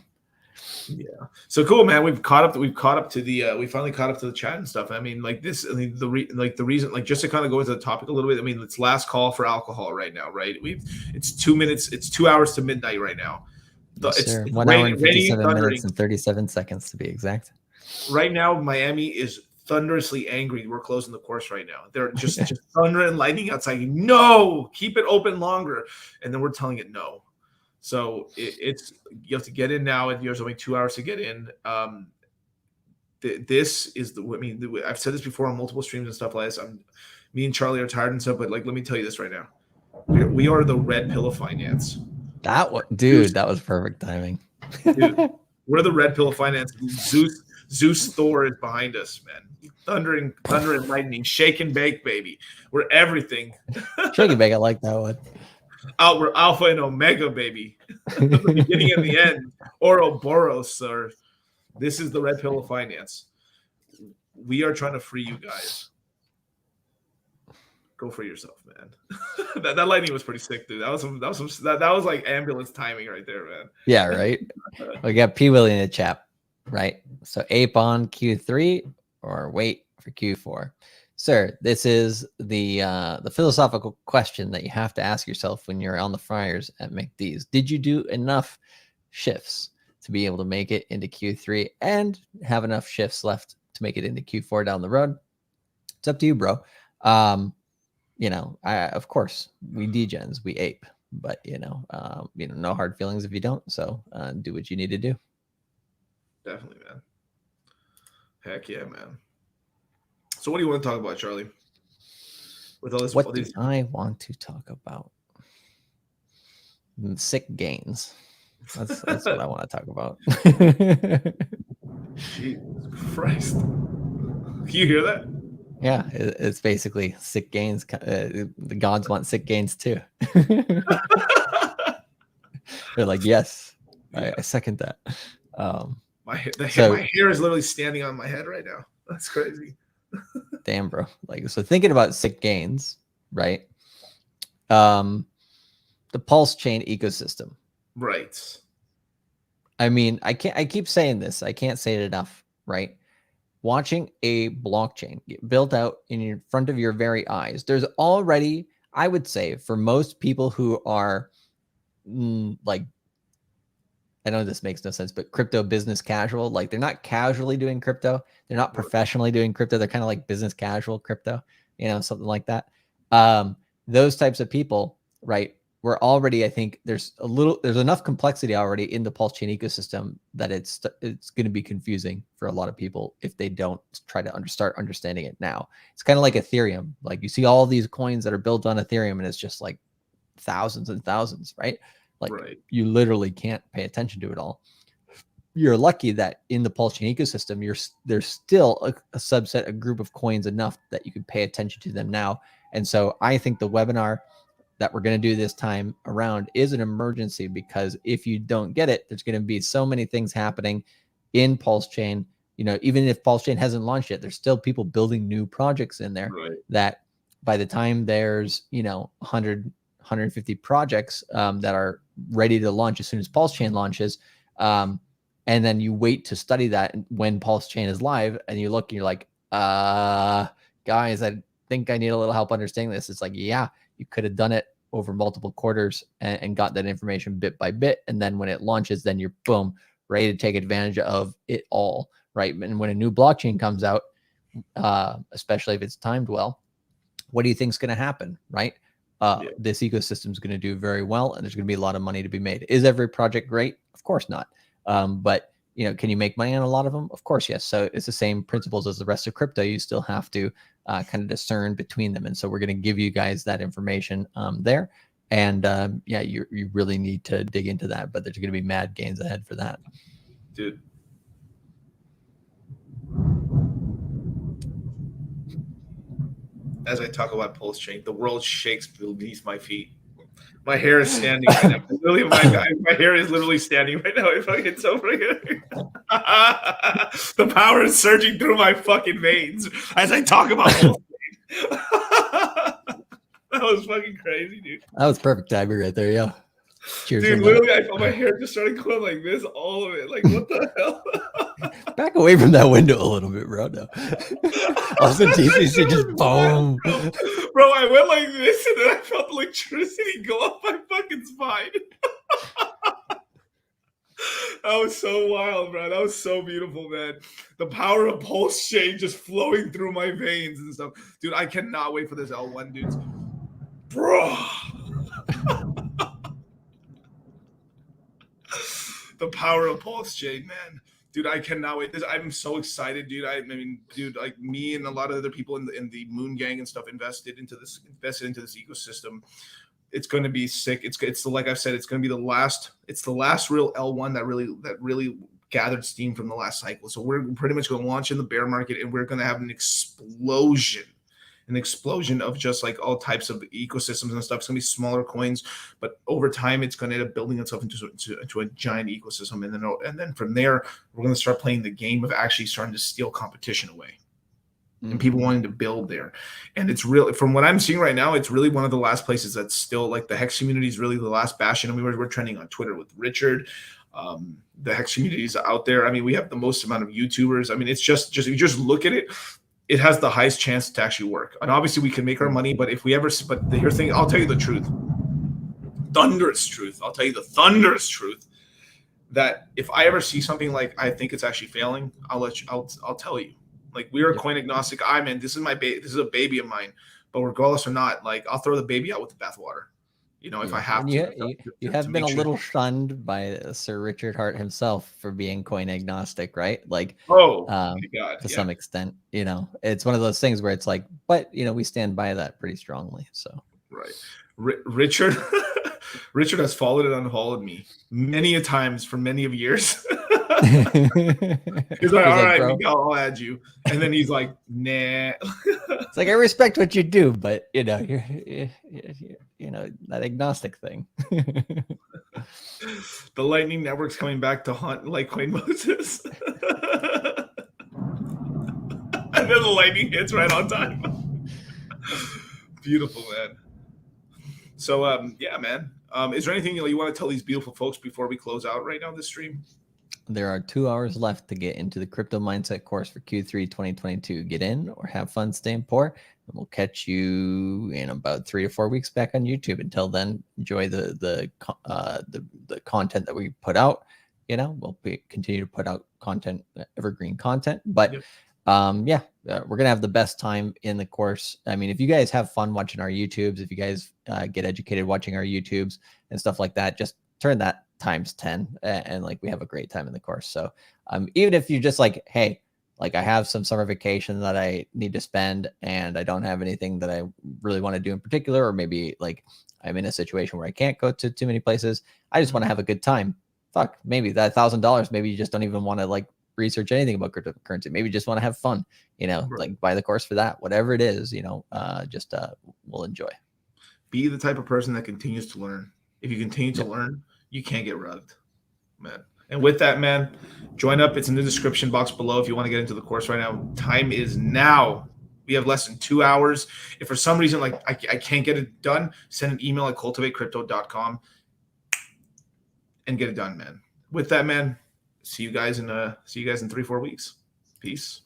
Yeah. So cool, man. We finally caught up to the chat and stuff. I mean, like this, the reason, like just to kind of go into the topic a little bit. I mean, it's last call for alcohol right now, right? It's 2 hours to midnight right now. Yes, it's 1 hour and 57 minutes and 37 seconds to be exact. Right now, Miami is thunderously angry. We're closing the course right now. They're just thunder and lightning outside. No, keep it open longer. And then we're telling it no. So it's you have to get in now, and there's only 2 hours to get in. This is I've said this before on multiple streams and stuff like this. Me and Charlie are tired and stuff, but like, let me tell you this right now. We are the red pill of finance. That was perfect timing. Dude, we're the red pill of finance. Zeus Thor is behind us, man. Thunder and lightning, shake and bake, baby. We're everything. Shake and bake, I like that one. We're alpha and omega, baby. The beginning and the end. Ouroboros, sir. This is the red pill of finance. We are trying to free you guys. Go free yourself, man. that lightning was pretty sick, dude. That was like ambulance timing right there, man. Yeah, right. We got P Willie in the chat, right? So ape on Q3 or wait for Q4. Sir, this is the philosophical question that you have to ask yourself when you're on the fryers at McD's. Did you do enough shifts to be able to make it into Q3 and have enough shifts left to make it into Q4 down the road? It's up to you, bro. Of course, we degens, we ape, but no hard feelings if you don't. So do what you need to do. Definitely, man. Heck yeah, man. So what do you want to talk about, Charlie? With all this, what do I want to talk about? Sick gains. That's what I want to talk about. Jesus Christ! Can you hear that? Yeah, it's basically sick gains. The gods want sick gains too. They're like, yes, I second that. My hair is literally standing on my head right now. That's crazy. Damn, bro. Like, so thinking about sick gains, right? The PulseChain ecosystem. Right. I mean, I keep saying this. I can't say it enough, right? Watching a blockchain get built out in front of your very eyes. There's already I would say for most people who are like, I know this makes no sense, but crypto business casual, like they're not casually doing crypto. They're not professionally doing crypto. They're kind of like business casual crypto, something like that. Those types of people, right? We're already, I think there's enough complexity already in the PulseChain ecosystem that it's going to be confusing for a lot of people if they don't try to start understanding it now. It's kind of like Ethereum. Like you see all these coins that are built on Ethereum and it's just like thousands and thousands, right? Like you literally can't pay attention to it all. You're lucky that in the PulseChain ecosystem, there's still a subset, a group of coins enough that you can pay attention to them now. And so I think the webinar that we're going to do this time around is an emergency, because if you don't get it, there's going to be so many things happening in PulseChain. Even if PulseChain hasn't launched yet, there's still people building new projects in there that by the time there's, 100, 150 projects that are ready to launch as soon as PulseChain launches. And then you wait to study that when PulseChain is live, and you look and you're like, guys, I think I need a little help understanding this. It's like, yeah, you could have done it over multiple quarters and got that information bit by bit. And then when it launches, then you're boom, ready to take advantage of it all, right? And when a new blockchain comes out, especially if it's timed well, what do you think is going to happen, right? This ecosystem is going to do very well, and there's going to be a lot of money to be made. Is every project great? Of course not. But can you make money on a lot of them? Of course, yes. So it's the same principles as the rest of crypto. You still have to kind of discern between them. And so we're going to give you guys that information there. And you really need to dig into that, but there's going to be mad gains ahead for that. Dude. As I talk about PulseChain, the world shakes beneath my feet. My hair is standing right now. Literally, my hair is literally standing right now. It's so freaking. The power is surging through my fucking veins as I talk about PulseChain. That was fucking crazy, dude. That was perfect timing right there, yeah. Cheers. Dude, literally, I felt my hair just started going like this, all of it. Like, what the hell? Back away from that window a little bit, bro. No. All of a sudden, TCC just boom. Bro, I went like this, and then I felt electricity go up my fucking spine. That was so wild, bro. That was so beautiful, man. The power of PulseChain just flowing through my veins and stuff. Dude, I cannot wait for this L1, dudes. Bro. The power of PulseChain, man. Dude, I cannot wait. I'm so excited, dude. I mean, dude, like me and a lot of other people in the Moon Gang and stuff invested into this ecosystem. It's going to be sick. It's like I've said, it's going to be the last real L1 that really gathered steam from the last cycle. So we're pretty much going to launch in the bear market, and we're going to have an explosion of just like all types of ecosystems and stuff. It's gonna be smaller coins, but over time it's gonna end up building itself into a giant ecosystem, and then from there we're gonna start playing the game of actually starting to steal competition away. And people wanting to build there. And it's really, from what I'm seeing right now, it's really one of the last places that's still like the Hex community is really the last bastion. I mean, we're trending on Twitter with Richard. The Hex community is out there. I mean, we have the most amount of YouTubers. I mean, it's just if you just look at it, it has the highest chance to actually work. And obviously we can make our money, but here's the thing, I'll tell you the truth. Thunderous truth. I'll tell you the thunderous truth that if I ever see something like I think it's actually failing, I'll tell you. Like, we are coin agnostic. This is a baby of mine, but regardless or not, like, I'll throw the baby out with the bathwater. If I have to. You have been a little shunned by Sir Richard Hart himself for being coin agnostic, right? Like, to some extent, it's one of those things where it's like, but we stand by that pretty strongly. So right, Richard has followed and unfollowed me many a times for many of years. He's like, all right, Miguel, I'll add you. And then he's like, nah. It's like, I respect what you do, but you're that agnostic thing. The Lightning Network's coming back to haunt Litecoin Moses. And then the lightning hits right on time. Beautiful, man. So, yeah, man. Is there anything you want to tell these beautiful folks before we close out right now this stream? There are 2 hours left to get into the crypto mindset course for Q3 2022. Get in or have fun staying poor, and we'll catch you in about 3 to 4 weeks back on YouTube. Until then, enjoy the content that we put out. We'll continue to put out content, evergreen content. But Yep. We're gonna have the best time in the course. I mean, if you guys have fun watching our YouTubes, if you guys get educated watching our YouTubes and stuff like that, just turn that times 10 and like we have a great time in the course. So even if you're just like, hey, like I have some summer vacation that I need to spend and I don't have anything that I really want to do in particular, or maybe like I'm in a situation where I can't go to too many places, I just want to have a good time. Fuck, maybe that $1,000, maybe you just don't even want to like research anything about cryptocurrency. Maybe you just want to have fun, Right. like buy the course for that, whatever it is, we'll enjoy. Be the type of person that continues to learn. If you continue to learn, you can't get rugged, man. And with that, man, join up. It's in the description box below if you want to get into the course right now. Time is now. We have less than 2 hours. If for some reason like I can't get it done, send an email at cultivatecrypto.com and get it done, man. With that, man, see you guys in 3-4 weeks. Peace.